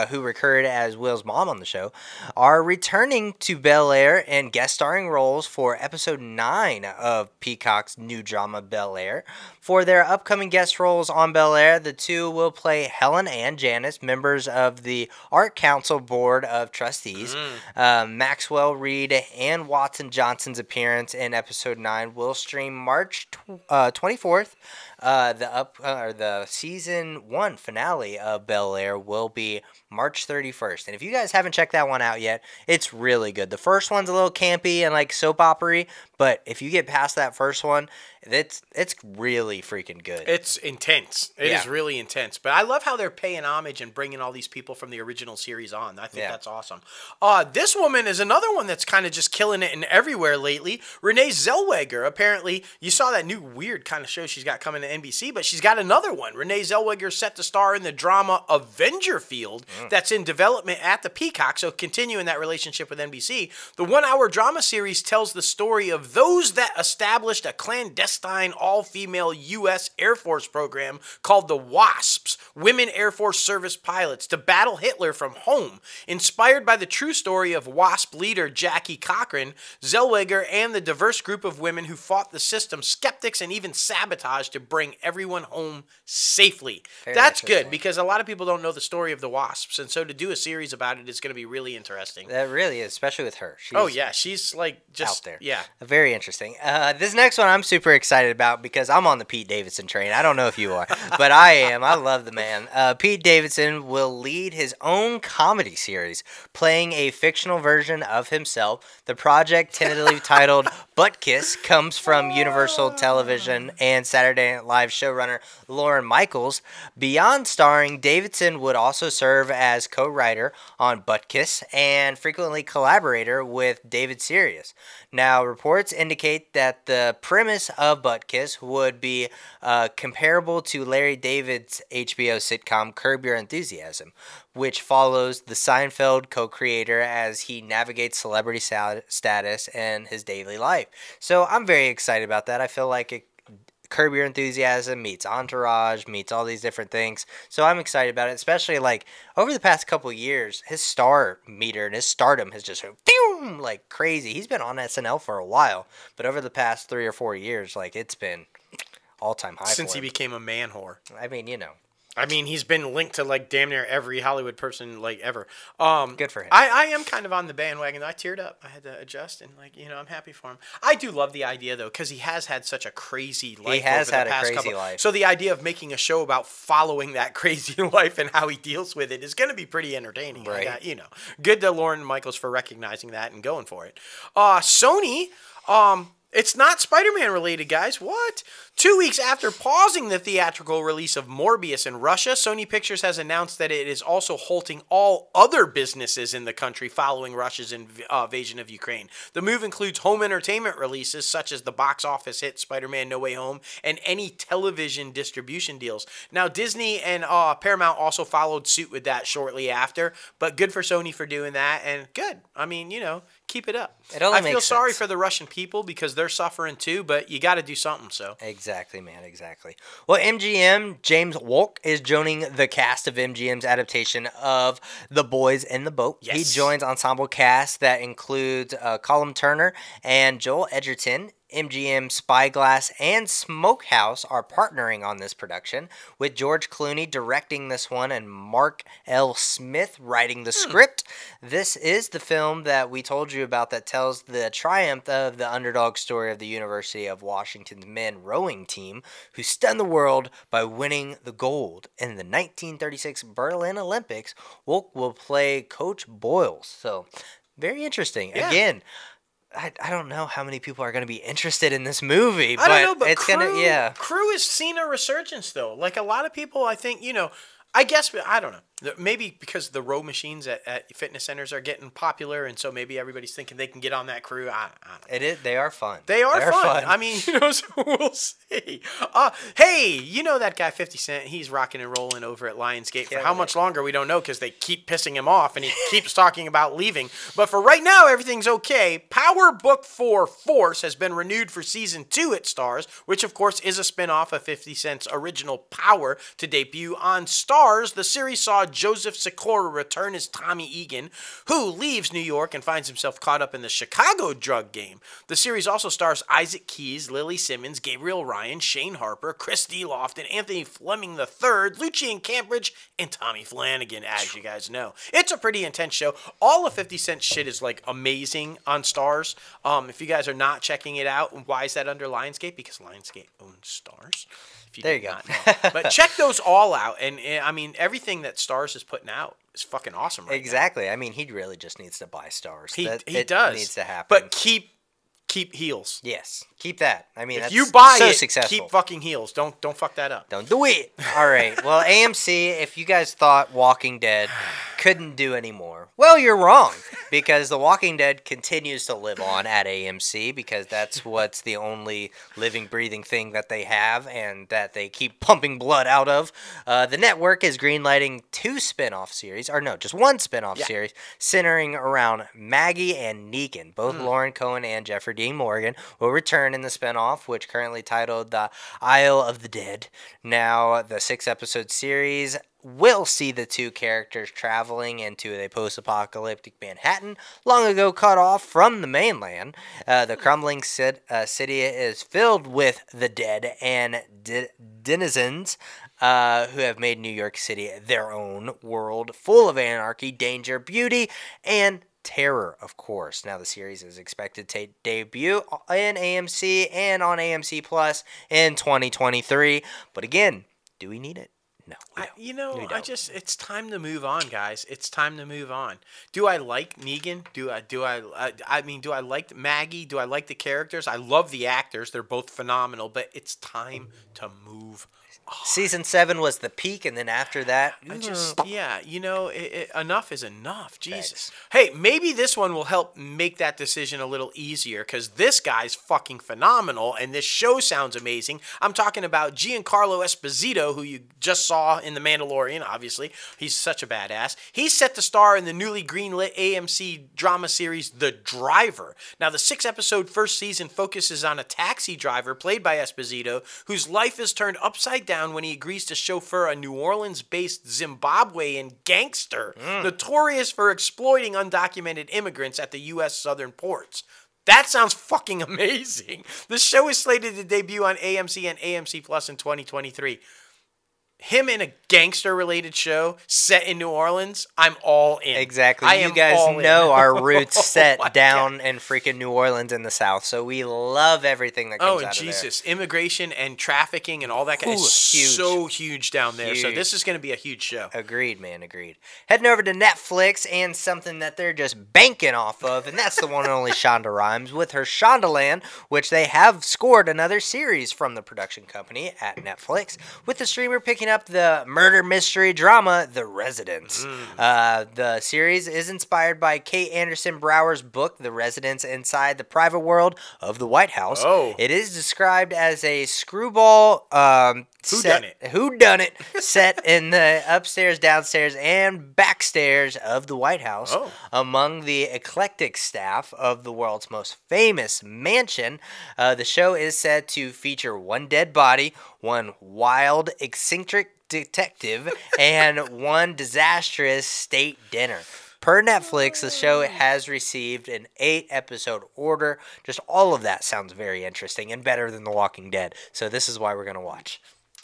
who recurred as Will's mom on the show, are returning to Bel-Air in guest starring roles for episode 9 of Peacock's new drama Bel-Air. For their upcoming guest roles on Bel-Air, the two will play Helen and Janice, members of the Art Council Board of Trustees. Maxwell Reid and Watson Johnson's appearance in episode 9 will stream March 24th. The season 1 finale of Bel-Air will be March 31st. And if you guys haven't checked that one out yet, it's really good. The first one's a little campy and like soap opera-y, but if you get past that first one, it's really freaking good. It's intense. It is really intense. But I love how they're paying homage and bringing all these people from the original series on. I think that's awesome. This woman is another one that's kind of just killing it in everywhere lately. Renee Zellweger. Apparently, you saw that new weird kind of show she's got coming to NBC, but she's got another one. Renee Zellweger set to star in the drama Avengerfield that's in development at the Peacock, so continuing that relationship with NBC. The one-hour drama series tells the story of those that established a clandestine all-female U.S. Air Force program called the WASPs, Women Air Force Service Pilots, to battle Hitler from home. Inspired by the true story of WASP leader Jackie Cochran, Zellweger and the diverse group of women who fought the system, skeptics, and even sabotage to bring everyone home safely. That's good, because a lot of people don't know the story of the WASPs, and so to do a series about it is going to be really interesting. That really is, especially with her. She's like just out there. Yeah. Very interesting. This next one I'm super excited about because I'm on the Pete Davidson train. I don't know if you are, but I am. I love the man. Pete Davidson will lead his own comedy series, playing a fictional version of himself. The project, tentatively titled Butt Kiss, comes from Universal Television and Saturday Night Live showrunner Lorne Michaels. Beyond starring, Davidson would also serve as co-writer on Butt Kiss and frequently collaborator with David Serious. Now, reports indicate that the premise of Butt Kiss would be comparable to Larry David's HBO sitcom Curb Your Enthusiasm, which follows the Seinfeld co-creator as he navigates celebrity status and his daily life. So I'm very excited about that. I feel like Curb Your Enthusiasm meets Entourage, meets all these different things. So I'm excited about it, especially like over the past couple of years, his star meter and his stardom has just like crazy. He's been on SNL for a while, but over the past 3 or 4 years, like it's been all-time high since for him. He became a man whore. I mean, you know. I mean, he's been linked to like damn near every Hollywood person like ever. Good for him. I am kind of on the bandwagon. I teared up. I had to adjust, and like I'm happy for him. I do love the idea though, because he has had such a crazy life. He has over had the past a crazy couple. life. So the idea of making a show about following that crazy life and how he deals with it is going to be pretty entertaining. Right. Good to Lorne Michaels for recognizing that and going for it. Sony. It's not Spider-Man related, guys. What? 2 weeks after pausing the theatrical release of Morbius in Russia, Sony Pictures has announced that it is also halting all other businesses in the country following Russia's invasion of Ukraine. The move includes home entertainment releases such as the box office hit Spider-Man No Way Home and any television distribution deals. Now, Disney and Paramount also followed suit with that shortly after, but good for Sony for doing that, and good. I mean, keep it up. I feel sorry for the Russian people because they're suffering too, but you got to do something. So exactly, man, exactly. Well, MGM James Wolk is joining the cast of MGM's adaptation of The Boys in the Boat. Yes. He joins ensemble cast that includes Colum Turner and Joel Edgerton. MGM, Spyglass, and Smokehouse are partnering on this production, with George Clooney directing this one and Mark L. Smith writing the script. This is the film that we told you about that tells the triumph of the underdog story of the University of Washington's men rowing team, who stunned the world by winning the gold in the 1936 Berlin Olympics. Wolk will play Coach Boyles. So, very interesting. Yeah. Again, I don't know how many people are going to be interested in this movie, I don't know, but it's going to, Crew has seen a resurgence, though. Like, a lot of people, I think, I guess, I don't know. Maybe because the row machines at fitness centers are getting popular, and so maybe everybody's thinking they can get on that crew. I don't know. They are fun. They are fun. I mean, so we'll see. Hey, that guy 50 Cent, he's rocking and rolling over at Lionsgate. For how much longer, we don't know, because they keep pissing him off, and he keeps talking about leaving. But for right now, everything's okay. Power Book 4 Force has been renewed for Season 2 at Starz, which, of course, is a spinoff of 50 Cent's original Power to debut on Starz. The series saw Joseph Sikora return as Tommy Egan, who leaves New York and finds himself caught up in the Chicago drug game. The series also stars Isaac Keys, Lily Simmons, Gabriel Ryan, Shane Harper, Christy Lofton, Anthony Fleming III, Lucian Cambridge, and Tommy Flanagan, as you guys know. It's a pretty intense show. All of 50 Cent shit is like amazing on Starz. If you guys are not checking it out, why is that under Lionsgate? Because Lionsgate owns Starz. There you go. But check those all out. And I mean, everything that Starz is putting out, is fucking awesome right Exactly. I mean, he really just needs to buy stars. He It does. needs to happen. But keep heels. Yes, keep that. I mean, If that's you buy so it, successful. keep fucking heels. Don't fuck that up. Don't do it. All right. Well, AMC, if you guys thought Walking Dead couldn't do anymore, well, you're wrong, because The Walking Dead continues to live on at AMC, because that's what's the only living, breathing thing that they have and that they keep pumping blood out of. The network is greenlighting 2 spin-off series, or no, just 1 spin-off series, centering around Maggie and Negan. Both Lauren Cohen and Jeffrey Dean Morgan will return in the spin-off, which currently titled The Isle of the Dead. Now, the 6-episode series will see the 2 characters traveling into a post-apocalyptic Manhattan, long ago cut off from the mainland. The crumbling city is filled with the dead and denizens who have made New York City their own world, full of anarchy, danger, beauty, and terror, of course. Now, the series is expected to debut in AMC and on AMC Plus in 2023. But again, do we need it? No. It's time to move on, guys. It's time to move on. Do I like Negan? Do I like Maggie? Do I like the characters? I love the actors. They're both phenomenal, but it's time to move on. Season 7 was the peak, and then after that, enough is enough. Jesus. Hey, maybe this one will help make that decision a little easier, because this guy's fucking phenomenal, and this show sounds amazing. I'm talking about Giancarlo Esposito, who you just saw in The Mandalorian, obviously. He's such a badass. He's set to star in the newly greenlit AMC drama series The Driver. Now, the 6-episode first season focuses on a taxi driver played by Esposito, whose life is turned upside down when he agrees to chauffeur a New Orleans-based Zimbabwean gangster notorious for exploiting undocumented immigrants at the U.S. southern ports. That sounds fucking amazing. The show is slated to debut on AMC and AMC Plus in 2023. Him in a gangster-related show set in New Orleans, I'm all in. Exactly. You guys know our roots set down in freaking New Orleans in the South, so we love everything that comes out of there. Oh, Jesus. Immigration and trafficking and all that kind of so huge down there. Huge. So this is going to be a huge show. Agreed, man. Agreed. Heading over to Netflix and something that they're just banking off of, and that's the one and only Shonda Rhimes with her Shondaland, which they have scored another series from the production company at Netflix, with the streamer picking up the murder mystery drama The Residence. The series is inspired by Kate Anderson Brower's book The Residence Inside the Private World of the White House. It is described as a screwball whodunit set in the upstairs, downstairs, and backstairs of the White House. Among the eclectic staff of the world's most famous mansion, the show is said to feature one dead body, one wild, eccentric detective, and one disastrous state dinner. Per Netflix, the show has received an 8-episode order. Just all of that sounds very interesting and better than The Walking Dead. So this is why we're going to watch.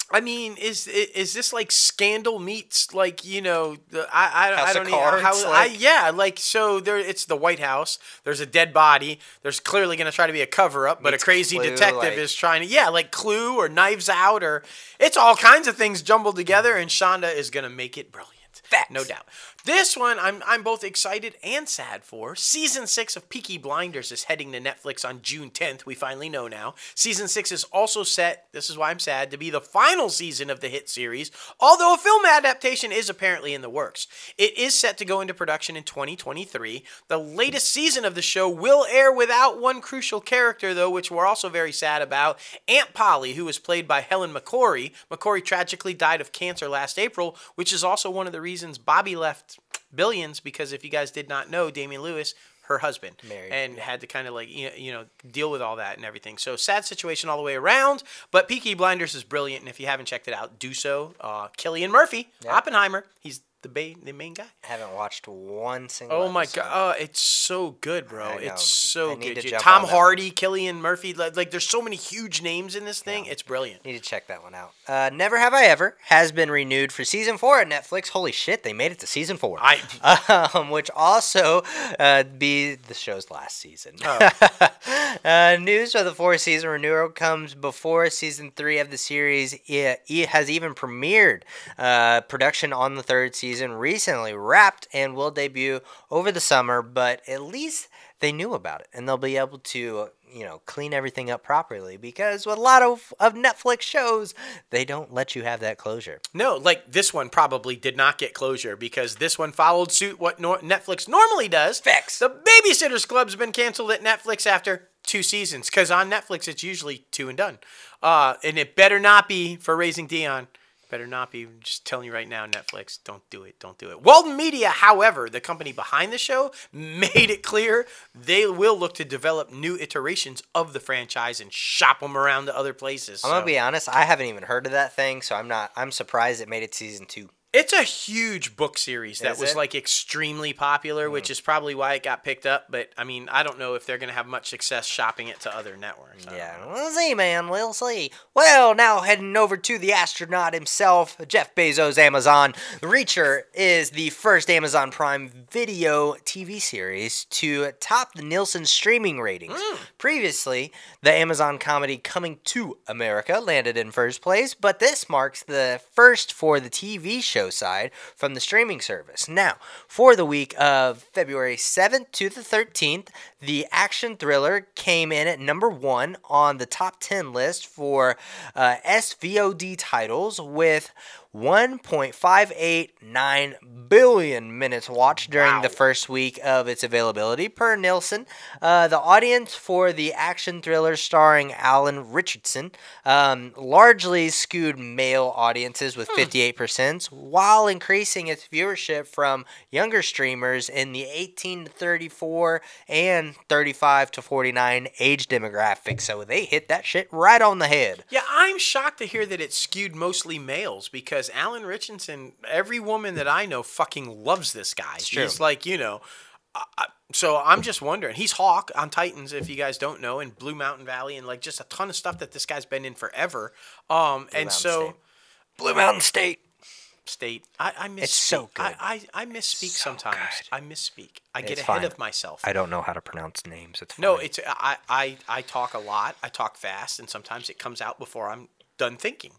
I mean, is this like Scandal meets like, I don't know so there it's the White House. There's a dead body. There's clearly going to try to be a cover up, but a crazy Clue, detective is trying to like Clue or Knives Out, or it's all kinds of things jumbled together, and Shonda is going to make it brilliant. Facts. No doubt. This one, I'm both excited and sad for. Season 6 of Peaky Blinders is heading to Netflix on June 10th. We finally know now. Season 6 is also set, this is why I'm sad, to be the final season of the hit series, although a film adaptation is apparently in the works. It is set to go into production in 2023. The latest season of the show will air without one crucial character, though, which we're also very sad about. Aunt Polly, who was played by Helen McCrory. McCrory tragically died of cancer last April, which is also one of the reasons Bobby left Billions, because if you guys did not know, Damian Lewis, her husband, married, and had to kind of like deal with all that and everything. So sad situation all the way around. But Peaky Blinders is brilliant, and if you haven't checked it out, do so. Cillian Murphy, Oppenheimer, he's the main guy. I haven't watched one single episode. My God. It's so good, bro. It's so good. Tom Hardy, Cillian Murphy. Like, there's so many huge names in this thing. Yeah. It's brilliant. Need to check that one out. Never Have I Ever has been renewed for season 4 at Netflix. Holy shit, they made it to season 4. Which also be the show's last season. News for the 4th season renewal comes before season 3 of the series. It has even premiered production on the 3rd season season recently wrapped and will debut over the summer, but at least they knew about it, and they'll be able to, clean everything up properly, because with a lot of Netflix shows, they don't let you have that closure. No, like this one probably did not get closure, because this one followed suit what Netflix normally does. Facts. The Babysitters Club's been canceled at Netflix after 2 seasons, because on Netflix it's usually 2 and done. And it better not be for Raising Dion. Better not be. I'm just telling you right now, Netflix, don't do it. Don't do it. Walden Media, however, the company behind the show, made it clear they will look to develop new iterations of the franchise and shop them around to other places. I'm going to be honest, I haven't even heard of that thing, so I'm surprised it made it season 2. It's a huge book series that was like extremely popular, which is probably why it got picked up. But I mean, I don't know if they're going to have much success shopping it to other networks. Yeah, we'll see, man. We'll see. Well, now heading over to the astronaut himself, Jeff Bezos' Amazon. Reacher is the first Amazon Prime Video TV series to top the Nielsen streaming ratings. Previously, the Amazon comedy Coming to America landed in first place, but this marks the first for the TV show side from the streaming service. Now, for the week of February 7th to the 13th, the action thriller came in at number 1 on the top 10 list for SVOD titles with 1.589 billion minutes watched during the first week of its availability, per Nielsen. The audience for the action thriller starring Alan Richardson largely skewed male audiences with 58%, while increasing its viewership from younger streamers in the 18 to 34 and 35 to 49 age demographic. So they hit that shit right on the head. Yeah, I'm shocked to hear that it skewed mostly males, because Alan Richardson, every woman that I know fucking loves this guy. He's like, so I'm just wondering. He's Hawk on Titans, if you guys don't know, and Blue Mountain Valley, and like just a ton of stuff that this guy's been in forever. Blue Mountain State. I misspeak. It's so good. I misspeak so sometimes. Good. I misspeak. I get ahead of myself. I don't know how to pronounce names. It's fine. No, it's I talk a lot. I talk fast, and sometimes it comes out before I'm done thinking.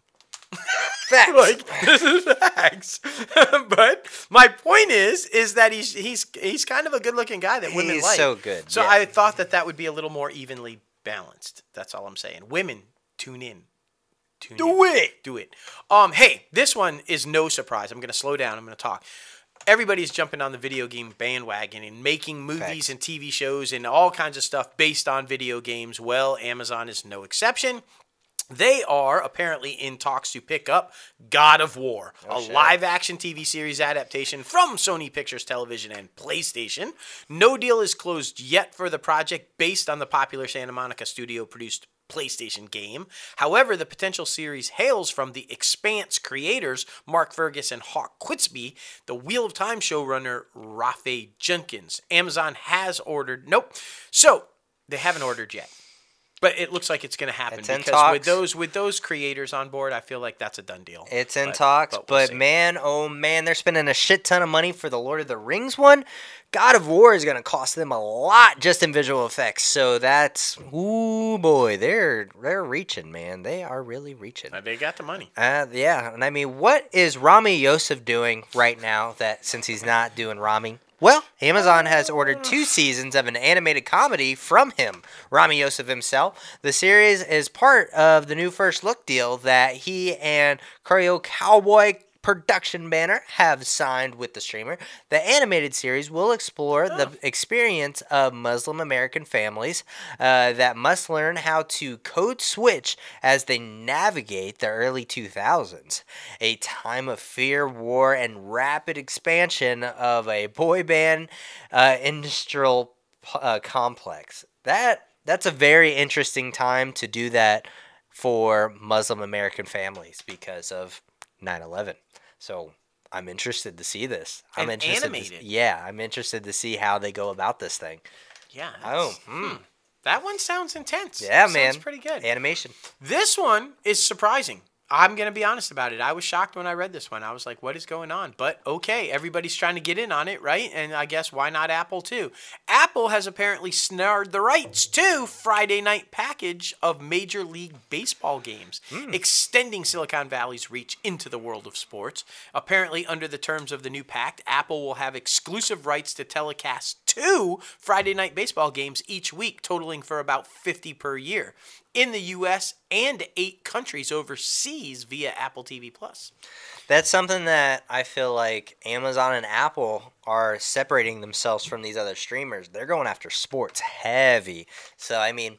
Facts. Like, this is facts. But my point is that he's kind of a good-looking guy that women like. He's so good. So I thought that would be a little more evenly balanced. That's all I'm saying. Women, tune in. Do it. Hey, this one is no surprise. I'm going to slow down. I'm going to talk. Everybody's jumping on the video game bandwagon and making movies and TV shows and all kinds of stuff based on video games. Well, Amazon is no exception. They are apparently in talks to pick up God of War, a live-action TV series adaptation from Sony Pictures Television and PlayStation. No deal is closed yet for the project based on the popular Santa Monica studio-produced PlayStation game. However, the potential series hails from the Expanse creators, Mark Fergus and Hawk Quitsby, the Wheel of Time showrunner, Rafe Jenkins. Amazon has ordered... Nope. So, they haven't ordered yet. But it looks like it's going to happen, because with those creators on board, I feel like that's a done deal. It's in talks, but man, oh man, they're spending a shit ton of money for the Lord of the Rings one. God of War is going to cost them a lot just in visual effects. So that's, ooh boy, they're reaching, man. They are really reaching. They got the money. Yeah, and I mean, what is Rami Youssef doing right now that since he's not doing Rami? Well, Amazon has ordered 2 seasons of an animated comedy from him, Rami Youssef himself. The series is part of the new First Look deal that he and Kurio Cowboy production banner have signed with the streamer. The animated series will explore the experience of Muslim American families that must learn how to code switch as they navigate the early 2000s. A time of fear, war, and rapid expansion of a boy band industrial complex. That's a very interesting time to do that for Muslim American families because of 9/11. So I'm interested to see this. I'm interested animated. I'm interested to see how they go about this thing. Yeah. That That one sounds intense. Yeah, man. Sounds pretty good. Animation. This one is surprising. I'm going to be honest about it. I was shocked when I read this one. I was like, what is going on? But okay, everybody's trying to get in on it, right? And I guess why not Apple too? Apple has apparently snared the rights to Friday night package of Major League Baseball games, extending Silicon Valley's reach into the world of sports. Apparently, under the terms of the new pact, Apple will have exclusive rights to telecast 2 Friday night baseball games each week, totaling for about 50 per year in the U.S. and 8 countries overseas via Apple TV+. That's something that I feel like Amazon and Apple are separating themselves from these other streamers. They're going after sports heavy. So, I mean,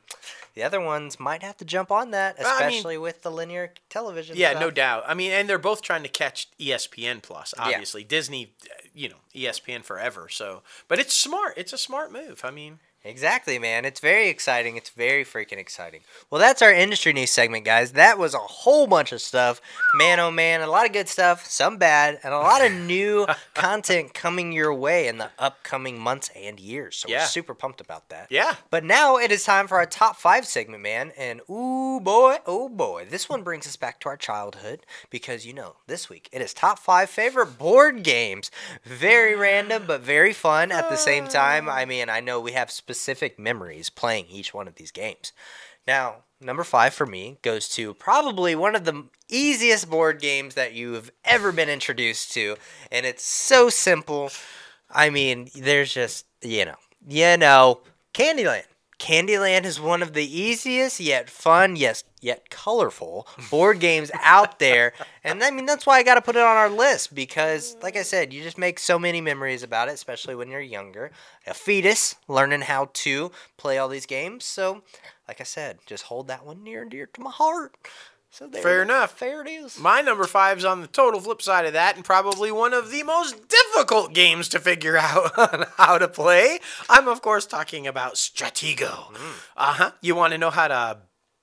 the other ones might have to jump on that, especially with the linear television Yeah, stuff. no doubt. I mean, and they're both trying to catch ESPN+, obviously. Yeah. Disney, ESPN forever. So, but it's smart. It's a smart move. I mean... Exactly, man. It's very exciting. It's very freaking exciting. Well, that's our industry news segment, guys. That was a whole bunch of stuff. Man, oh man, a lot of good stuff, some bad, and a lot of new content coming your way in the upcoming months and years. So we're super pumped about that. Yeah. But now it is time for our top 5 segment, man. And oh boy, this one brings us back to our childhood because, this week it is top 5 favorite board games. Very random, but very fun at the same time. I mean, I know we have specific memories playing each one of these games. Now, number 5 for me goes to probably one of the easiest board games that you have ever been introduced to, and it's so simple. I mean, there's just, Candyland. Candyland is one of the easiest yet fun, yet colorful board games out there. And I mean, that's why I got to put it on our list because, like I said, you just make so many memories about it, especially when you're younger. A fetus learning how to play all these games. So, like I said, just hold that one near and dear to my heart. So Fair enough. Fair it is. My number 5's on the total flip side of that, and probably one of the most difficult games to figure out on how to play. I'm, of course, talking about Stratego. You want to know how to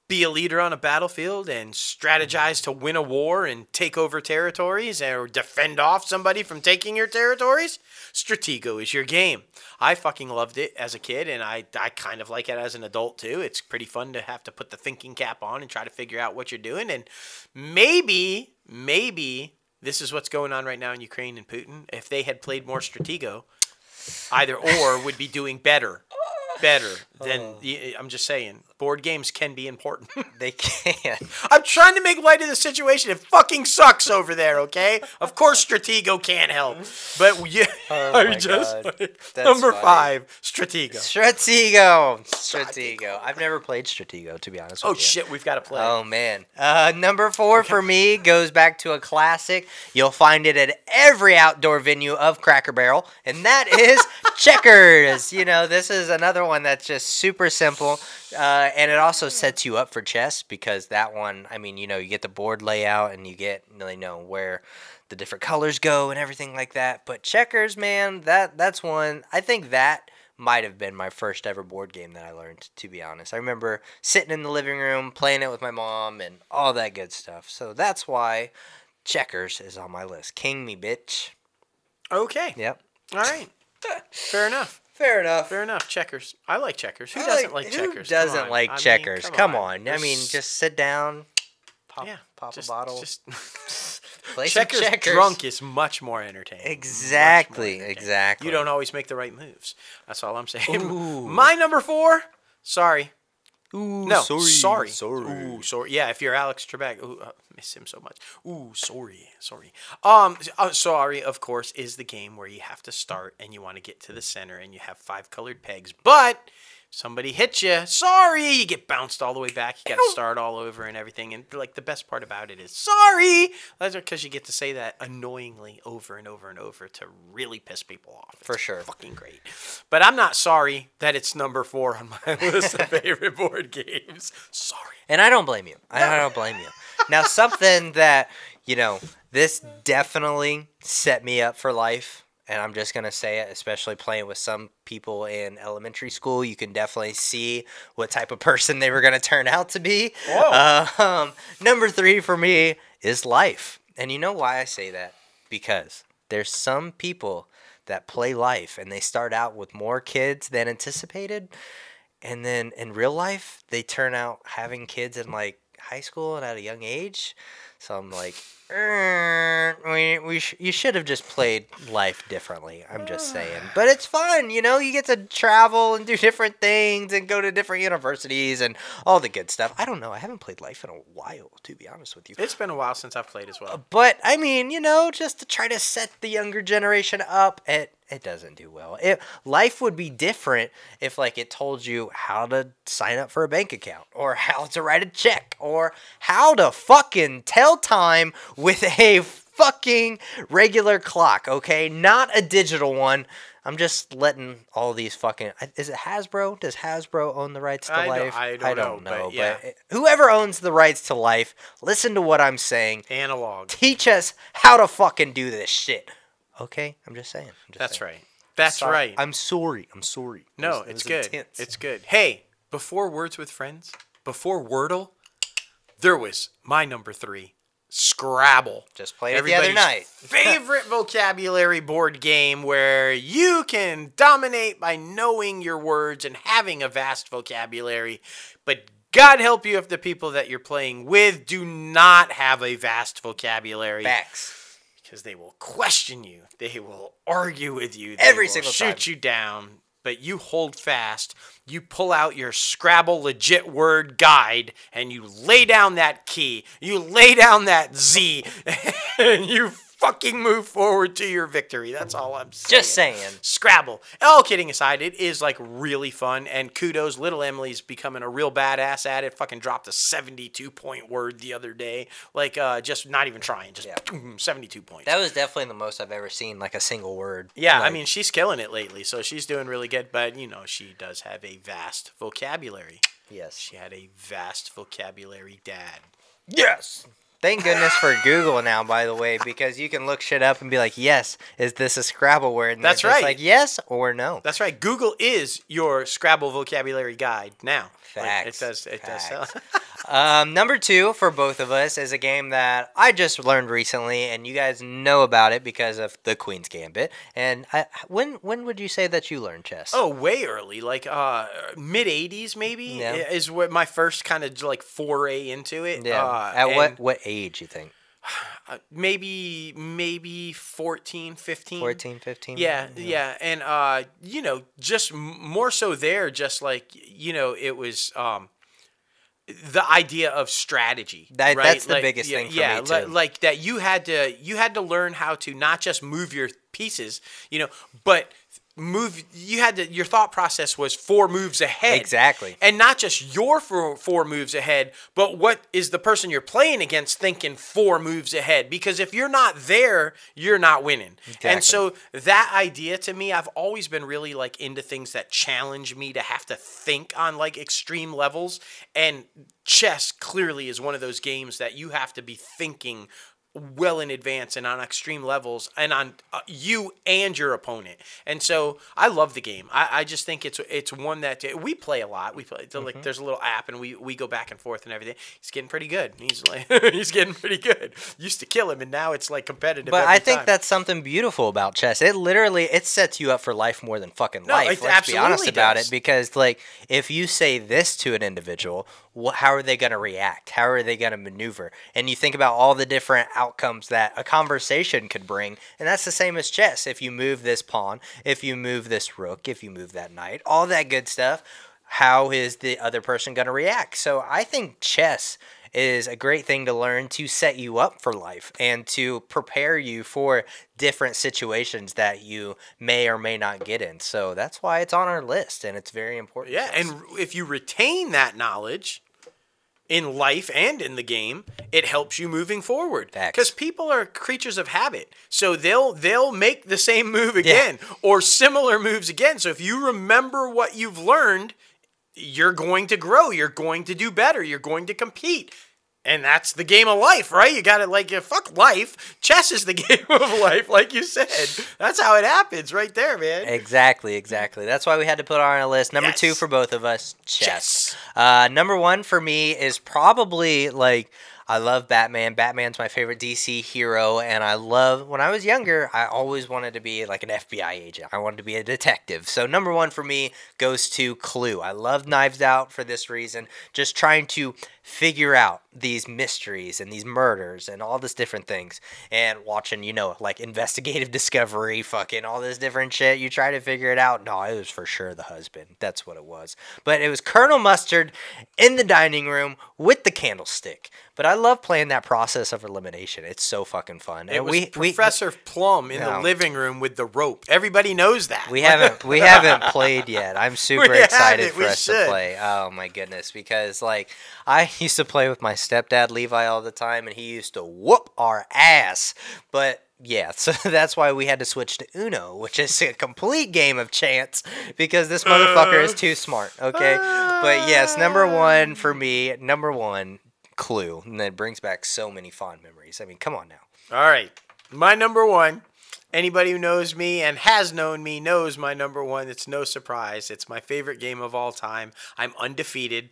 be a leader on a battlefield and strategize to win a war and take over territories or defend off somebody from taking your territories? Stratego is your game. I fucking loved it as a kid, and I kind of like it as an adult too. It's pretty fun to have to put the thinking cap on and try to figure out what you're doing. And maybe this is what's going on right now in Ukraine and Putin. If they had played more Stratego, either or would be doing better than I'm just saying. Board games can be important. They can. I'm trying to make light of the situation. It fucking sucks over there, okay? Of course Stratego can't help. But number funny. 5, Stratego. Stratego. I've never played Stratego, to be honest with you. Oh, shit, we've got to play. Oh, man. Number 4 for me goes back to a classic. You'll find it at every outdoor venue of Cracker Barrel, and that is checkers. This is another one that's just super simple. And it also sets you up for chess because that one, I mean, you get the board layout and you get where the different colors go and everything like that. But checkers, man, that's one. I think that might have been my first ever board game that I learned, to be honest. I remember sitting in the living room, playing it with my mom and all that good stuff. So that's why checkers is on my list. King me, bitch. Okay. Yep. All right. Fair enough. Fair enough. Checkers. I like checkers. Who doesn't like checkers? Who doesn't like checkers? Come on. I mean, just sit down, pop a bottle. Play checkers drunk is much more entertaining. Exactly. You don't always make the right moves. That's all I'm saying. Ooh. My number 4, sorry. Ooh, no, sorry. Ooh, sorry. Yeah, if you're Alex Trebek, miss him so much. Ooh, sorry. Sorry, of course, is the game where you have to start and you want to get to the center and you have 5 colored pegs, but somebody hits you. Sorry, you get bounced all the way back. You got to start all over and everything. And like the best part about it is sorry. That's because you get to say that annoyingly over and over and over to really piss people off. For sure. Fucking great. But I'm not sorry that it's number 4 on my list of favorite board games. Sorry. And I don't blame you. I don't blame you. Now, something that, this definitely set me up for life. And I'm just going to say it, especially playing with some people in elementary school, you can definitely see what type of person they were going to turn out to be. Number 3 for me is life. And you know why I say that? Because there's some people that play life and they start out with more kids than anticipated. And then in real life, they turn out having kids in like high school and at a young age. So I'm like, you should have just played life differently. I'm just saying. But it's fun, you know? You get to travel and do different things and go to different universities and all the good stuff. I don't know. I haven't played life in a while, to be honest with you. It's been a while since I've played as well. But, I mean, you know, just to try to set the younger generation up, it doesn't do well. Life would be different if, like, it told you how to sign up for a bank account or how to write a check or how to fucking tell time with a fucking regular clock, okay? Not a digital one. I'm just letting all these fucking... Is it Hasbro? Does Hasbro own the rights to life? I don't know. But whoever owns the rights to life, listen to what I'm saying. Analog. Teach us how to fucking do this shit. Okay? I'm just saying. That's right. That's right. I'm sorry. No, it's good. Intense. It's good. Hey, before Words with Friends, before Wordle, there was my number 3, Scrabble. Just played it the other night. Favorite vocabulary board game where you can dominate by knowing your words and having a vast vocabulary. But God help you if the people that you're playing with do not have a vast vocabulary. Facts. Because they will question you. They will argue with you. Every single time. Shoot you down. But you hold fast. You pull out your Scrabble legit word guide. And you lay down that key. You lay down that Z. And you fucking move forward to your victory. That's all I'm saying. Just saying. Scrabble. All kidding aside, it is like really fun. And kudos, little Emily's becoming a real badass at it. Fucking dropped a 72-point word the other day. Like, just not even trying. Just 72 points. That was definitely the most I've ever seen, like a single word. Yeah, I mean, she's killing it lately. So she's doing really good. But, you know, she does have a vast vocabulary. Yes. She had a vast vocabulary dad. Yes. Thank goodness for Google now, by the way, because you can look shit up and be like, yes, is this a Scrabble word? And that's right. right. Like, yes or no. That's right. Google is your Scrabble vocabulary guide now. Facts. Like, it does. Number 2 for both of us is a game that I just learned recently, and you guys know about it because of the Queen's Gambit. And when would you say that you learned chess? Oh, way early, like mid '80s maybe is what my first kind of like foray into it. Yeah. At what age you think? Maybe 14, 15. 14, 15? Yeah. And, you know, just more so there, just like, you know, it was the idea of strategy. Right? That's the like, biggest thing for me, too. Like that you had to learn how to not just move your pieces, you know, but your thought process was 4 moves ahead. Exactly. And not just your 4 moves ahead, but what is the person you're playing against thinking 4 moves ahead? Because if you're not there, you're not winning. Exactly. And so that idea to me, I've always been really like into things that challenge me to have to think on like extreme levels. And chess clearly is one of those games that you have to be thinking well in advance and on extreme levels and on you and your opponent. And so I love the game. I just think it's one that we play a lot. We play like there's a little app and we go back and forth and everything. He's getting pretty good. He's like he's getting pretty good. Used to kill him and now it's like competitive. But I think time. that's something beautiful about chess. It sets you up for life more than fucking life. Let's be honest about it, because like if you say this to an individual, how are they going to react? How are they going to maneuver? And you think about all the different outcomes that a conversation could bring, and that's the same as chess. If you move this pawn, if you move this rook, if you move that knight, all that good stuff, how is the other person going to react? So I think chess is a great thing to learn to set you up for life and to prepare you for different situations that you may or may not get in. So that's why it's on our list, and it's very important. Yeah, and if you retain that knowledge in life and in the game, it helps you moving forward. Because people are creatures of habit. So they'll make the same move again or similar moves again. So if you remember what you've learned, you're going to grow. You're going to do better. You're going to compete. And that's the game of life, right? You got to like, fuck life. Chess is the game of life, like you said. That's how it happens right there, man. Exactly. That's why we had to put it on our list. Number 2 for both of us, chess. Number 1 for me is probably like, I love Batman. Batman's my favorite DC hero, and when I was younger, I always wanted to be like an FBI agent. I wanted to be a detective. So number 1 for me goes to Clue. I love Knives Out for this reason. Just trying to figure out these mysteries and these murders and all this different things, and watching, like investigative discovery, fucking all this different shit. You try to figure it out. No, it was for sure the husband. That's what it was. But it was Colonel Mustard in the dining room with the candlestick. But I love playing that process of elimination. It's so fucking fun. It was Professor Plum in the living room with the rope. Everybody knows that. We haven't played yet. I'm super excited for us to play. Oh my goodness, because like I used to play with my stepdad Levi all the time, and he used to whoop our ass. But yeah, so that's why we had to switch to Uno, which is a complete game of chance because this motherfucker is too smart. Okay, but yes, number one for me, Clue, and that brings back so many fond memories. I mean, come on now. All right, my number one. Anybody who knows me and has known me knows my number one. It's no surprise. It's my favorite game of all time. I'm undefeated,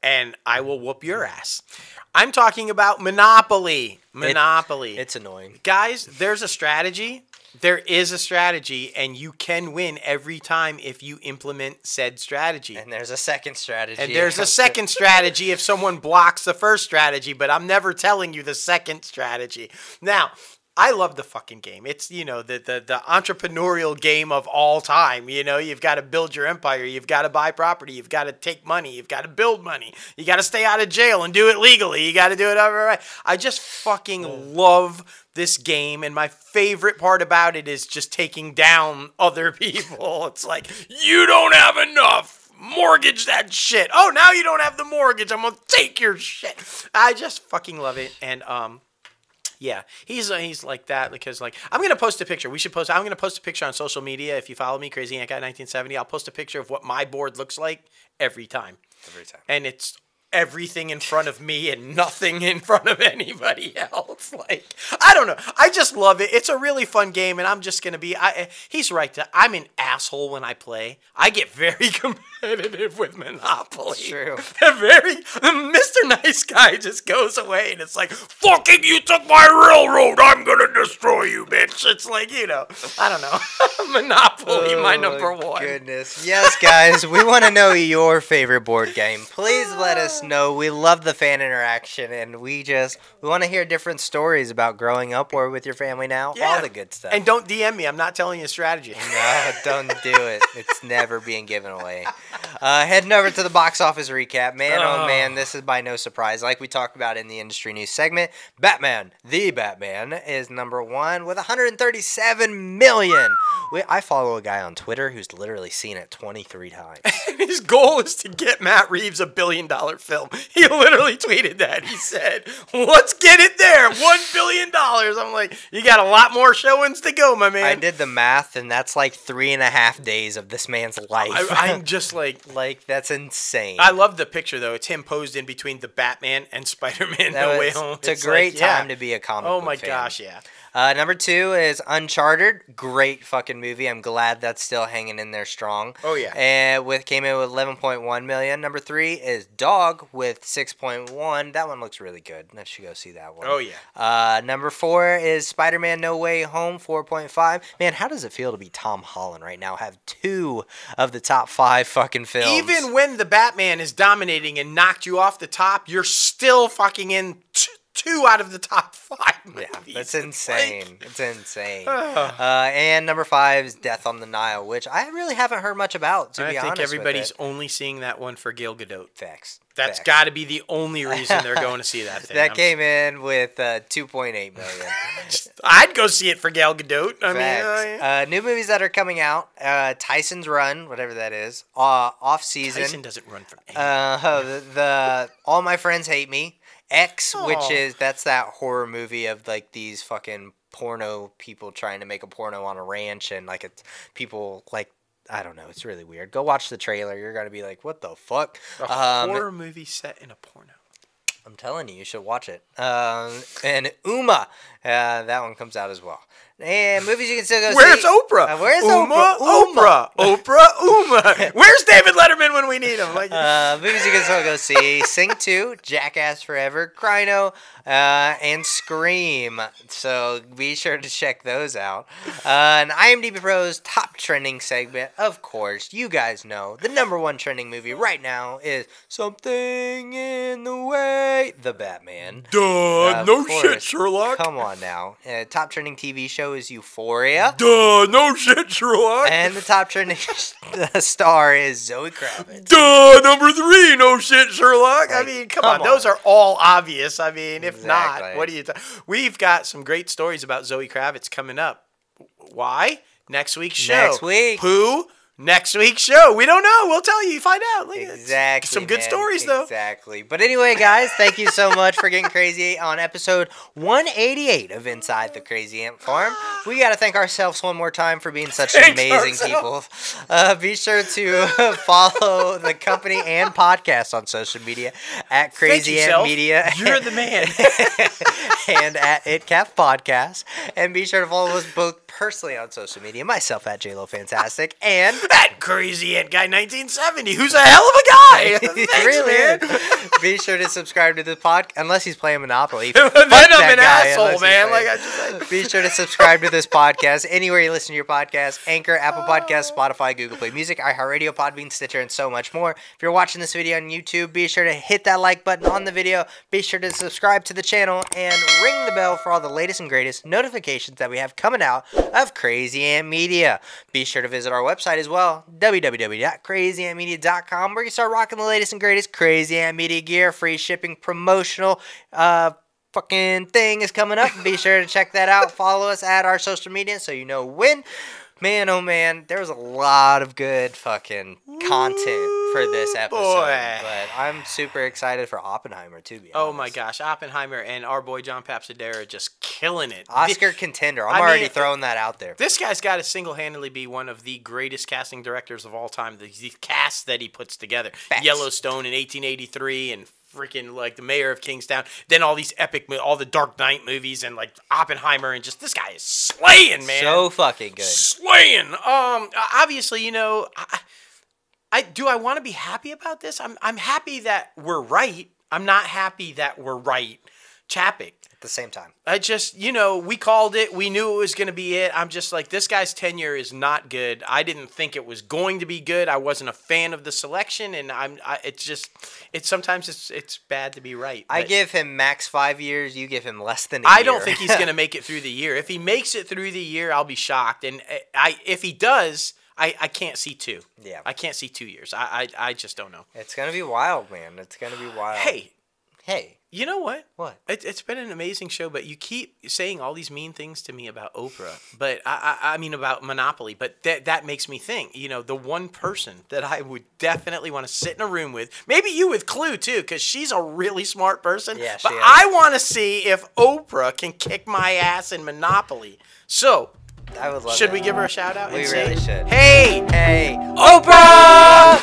and I will whoop your ass. I'm talking about Monopoly. Monopoly. It's annoying. Guys, there's a strategy. There is a strategy, and you can win every time if you implement said strategy. And there's a second strategy. And there's a second strategy if someone blocks the first strategy, but I'm never telling you the second strategy. Now, I love the fucking game. It's, the entrepreneurial game of all time. You've got to build your empire. You've got to buy property. You've got to take money. You've got to build money. You got to stay out of jail and do it legally. You got to do it over right. I just fucking love this game, and my favorite part about it is just taking down other people. It's like, you don't have enough. Mortgage that shit. Oh, now you don't have the mortgage. I'm going to take your shit. I just fucking love it. And, yeah, he's like that because I'm gonna post a picture. I'm gonna post a picture on social media. If you follow me, Crazy Ant Guy 1970, I'll post a picture of what my board looks like every time. And it's everything in front of me and nothing in front of anybody else. Like, I don't know. I just love it. It's a really fun game, and I'm just going to be... he's right. I'm an asshole when I play. I get very competitive with Monopoly. It's true. Mr. Nice Guy just goes away, and it's like, fucking you took my railroad. I'm going to destroy you, bitch. It's like, I don't know. Monopoly, my number one. Goodness. Yes, guys, we want to know your favorite board game. Please let us know. We love the fan interaction, and we want to hear different stories about growing up or with your family now. Yeah. All the good stuff. And don't DM me. I'm not telling you a strategy. No, don't do it. It's never being given away. Heading over to the box office recap. Man, oh man, this is by no surprise. Like we talked about in the industry news segment, Batman, the Batman, is number one with 137 million. I follow a guy on Twitter who's literally seen it 23 times. And his goal is to get Matt Reeves $1 billion film. He literally tweeted that. He said, let's get it there. $1 billion. I'm like, you got a lot more showings to go, my man. I did the math, and that's like 3.5 days of this man's life. I'm just like... that's insane. I love the picture, though. It's him posed in between the Batman and Spider-Man No Way Home. It's a great time to be a comic book fan. Oh, my gosh, yeah. Number 2 is Uncharted. Great fucking movie. I'm glad that's still hanging in there strong. Oh, yeah. And came in with 11.1 million. Number 3 is Dog with 6.1. That one looks really good. I should go see that one. Oh, yeah. Number 4 is Spider-Man No Way Home, 4.5. Man, how does it feel to be Tom Holland right now? Have 2 of the top 5 fucking films. Even when the Batman is dominating and knocked you off the top, you're still fucking in 2 out of the top 5 movies. Yeah, that's insane. It's insane. And number 5 is Death on the Nile, which I really haven't heard much about, to be honest. I think everybody's only seeing that one for Gal Gadot. Facts. That's got to be the only reason they're going to see that thing. That came in with 2.8 million. I'd go see it for Gal Gadot. I mean, new movies that are coming out: Tyson's Run, whatever that is, off season. Tyson doesn't run from anything. The All My Friends Hate Me. X, which that's that horror movie of like these fucking porno people trying to make a porno on a ranch, and like it's people like, I don't know, it's really weird. Go watch the trailer. You're gonna be like, what the fuck? A horror movie set in a porno. I'm telling you, you should watch it. And Uma, that one comes out as well. And movies you can still go Where's see. Oprah? Where's Uma, Oprah? Oprah, Uma. Where's David Letterman when we need him? Like, movies you can still go see. Sing 2, Jackass Forever, Crino, and Scream. So be sure to check those out. And IMDb Pro's top trending segment, of course, you guys know, the #1 trending movie right now is Something in the Way, The Batman. Duh, no shit, Sherlock. Come on now. Top trending TV show is Euphoria. Duh, no shit, Sherlock. And the top trending star is Zoe Kravitz. Duh, #3, no shit, Sherlock. I mean, come on. Those are all obvious. I mean, if not, what do you... We've got some great stories about Zoe Kravitz coming up. Why? Next week's show. Next week. Who? Next week's show. We don't know. We'll tell you. You find out. Exactly. Some good stories, though. Exactly. But anyway, guys, thank you so much for getting crazy on episode 188 of Inside the Crazy Ant Farm. We got to thank ourselves one more time for being such amazing people. Be sure to follow the company and podcast on social media at Crazy Ant Media. You're the man. And at ITCAFpodcast. And be sure to follow us both personally on social media. Myself at JLoFantastic and that Crazy Ant Guy 1970, who's a hell of a guy. Thanks, really, man. Be sure to subscribe to the podcast, unless he's playing Monopoly. Then I'm an asshole, man. Like I just said. Be sure to subscribe to this podcast anywhere you listen to your podcast: Anchor, Apple Podcasts, Spotify, Google Play Music, iHeartRadio, Podbean, Stitcher, and so much more. If you're watching this video on YouTube, be sure to hit that like button on the video. Be sure to subscribe to the channel and ring the bell for all the latest and greatest notifications that we have coming out of Crazy Ant Media. Be sure to visit our website as well, www.crazyantmedia.com, where you start rocking the latest and greatest Crazy Ant Media gear. Free shipping, promotional fucking thing is coming up. Be sure to check that out. Follow us at our social media so you know when. Man, oh man, there was a lot of good fucking content for this episode. But I'm super excited for Oppenheimer too, to be honest. Oh my gosh, Oppenheimer and our boy John Papsidera just killing it. Oscar contender. I'm already throwing that out there. This guy's got to single-handedly be one of the greatest casting directors of all time. The cast that he puts together. Facts. Yellowstone in 1883 and freaking like the Mayor of Kingstown, then all these epic, all the Dark Knight movies, and like Oppenheimer, and just this guy is slaying, man. So fucking good. Slaying. Obviously, you know, I want to be happy about this. I'm happy that we're right. I'm not happy that we're right. Chapek. At the same time. I just, you know, we called it. We knew it was going to be it. I'm just like, this guy's tenure is not good. I didn't think it was going to be good. I wasn't a fan of the selection, and sometimes it's bad to be right. I give him max 5 years. You give him less than a year. I don't think he's going to make it through the year. If he makes it through the year, I'll be shocked. And if he does, I can't see 2. Yeah. I can't see 2 years. I just don't know. It's going to be wild, man. It's going to be wild. Hey. You know what? What? It's been an amazing show, but you keep saying all these mean things to me about Oprah, but I mean about Monopoly, but that makes me think, you know, the one person that I would definitely want to sit in a room with, maybe you with Clue too, because she's a really smart person, yeah, but I want to see if Oprah can kick my ass in Monopoly. So, I would love should we give her a shout out? We really should. Hey, Oprah!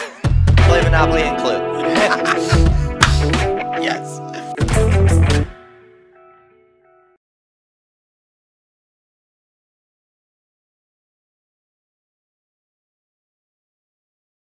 Play Monopoly and Clue. Yes.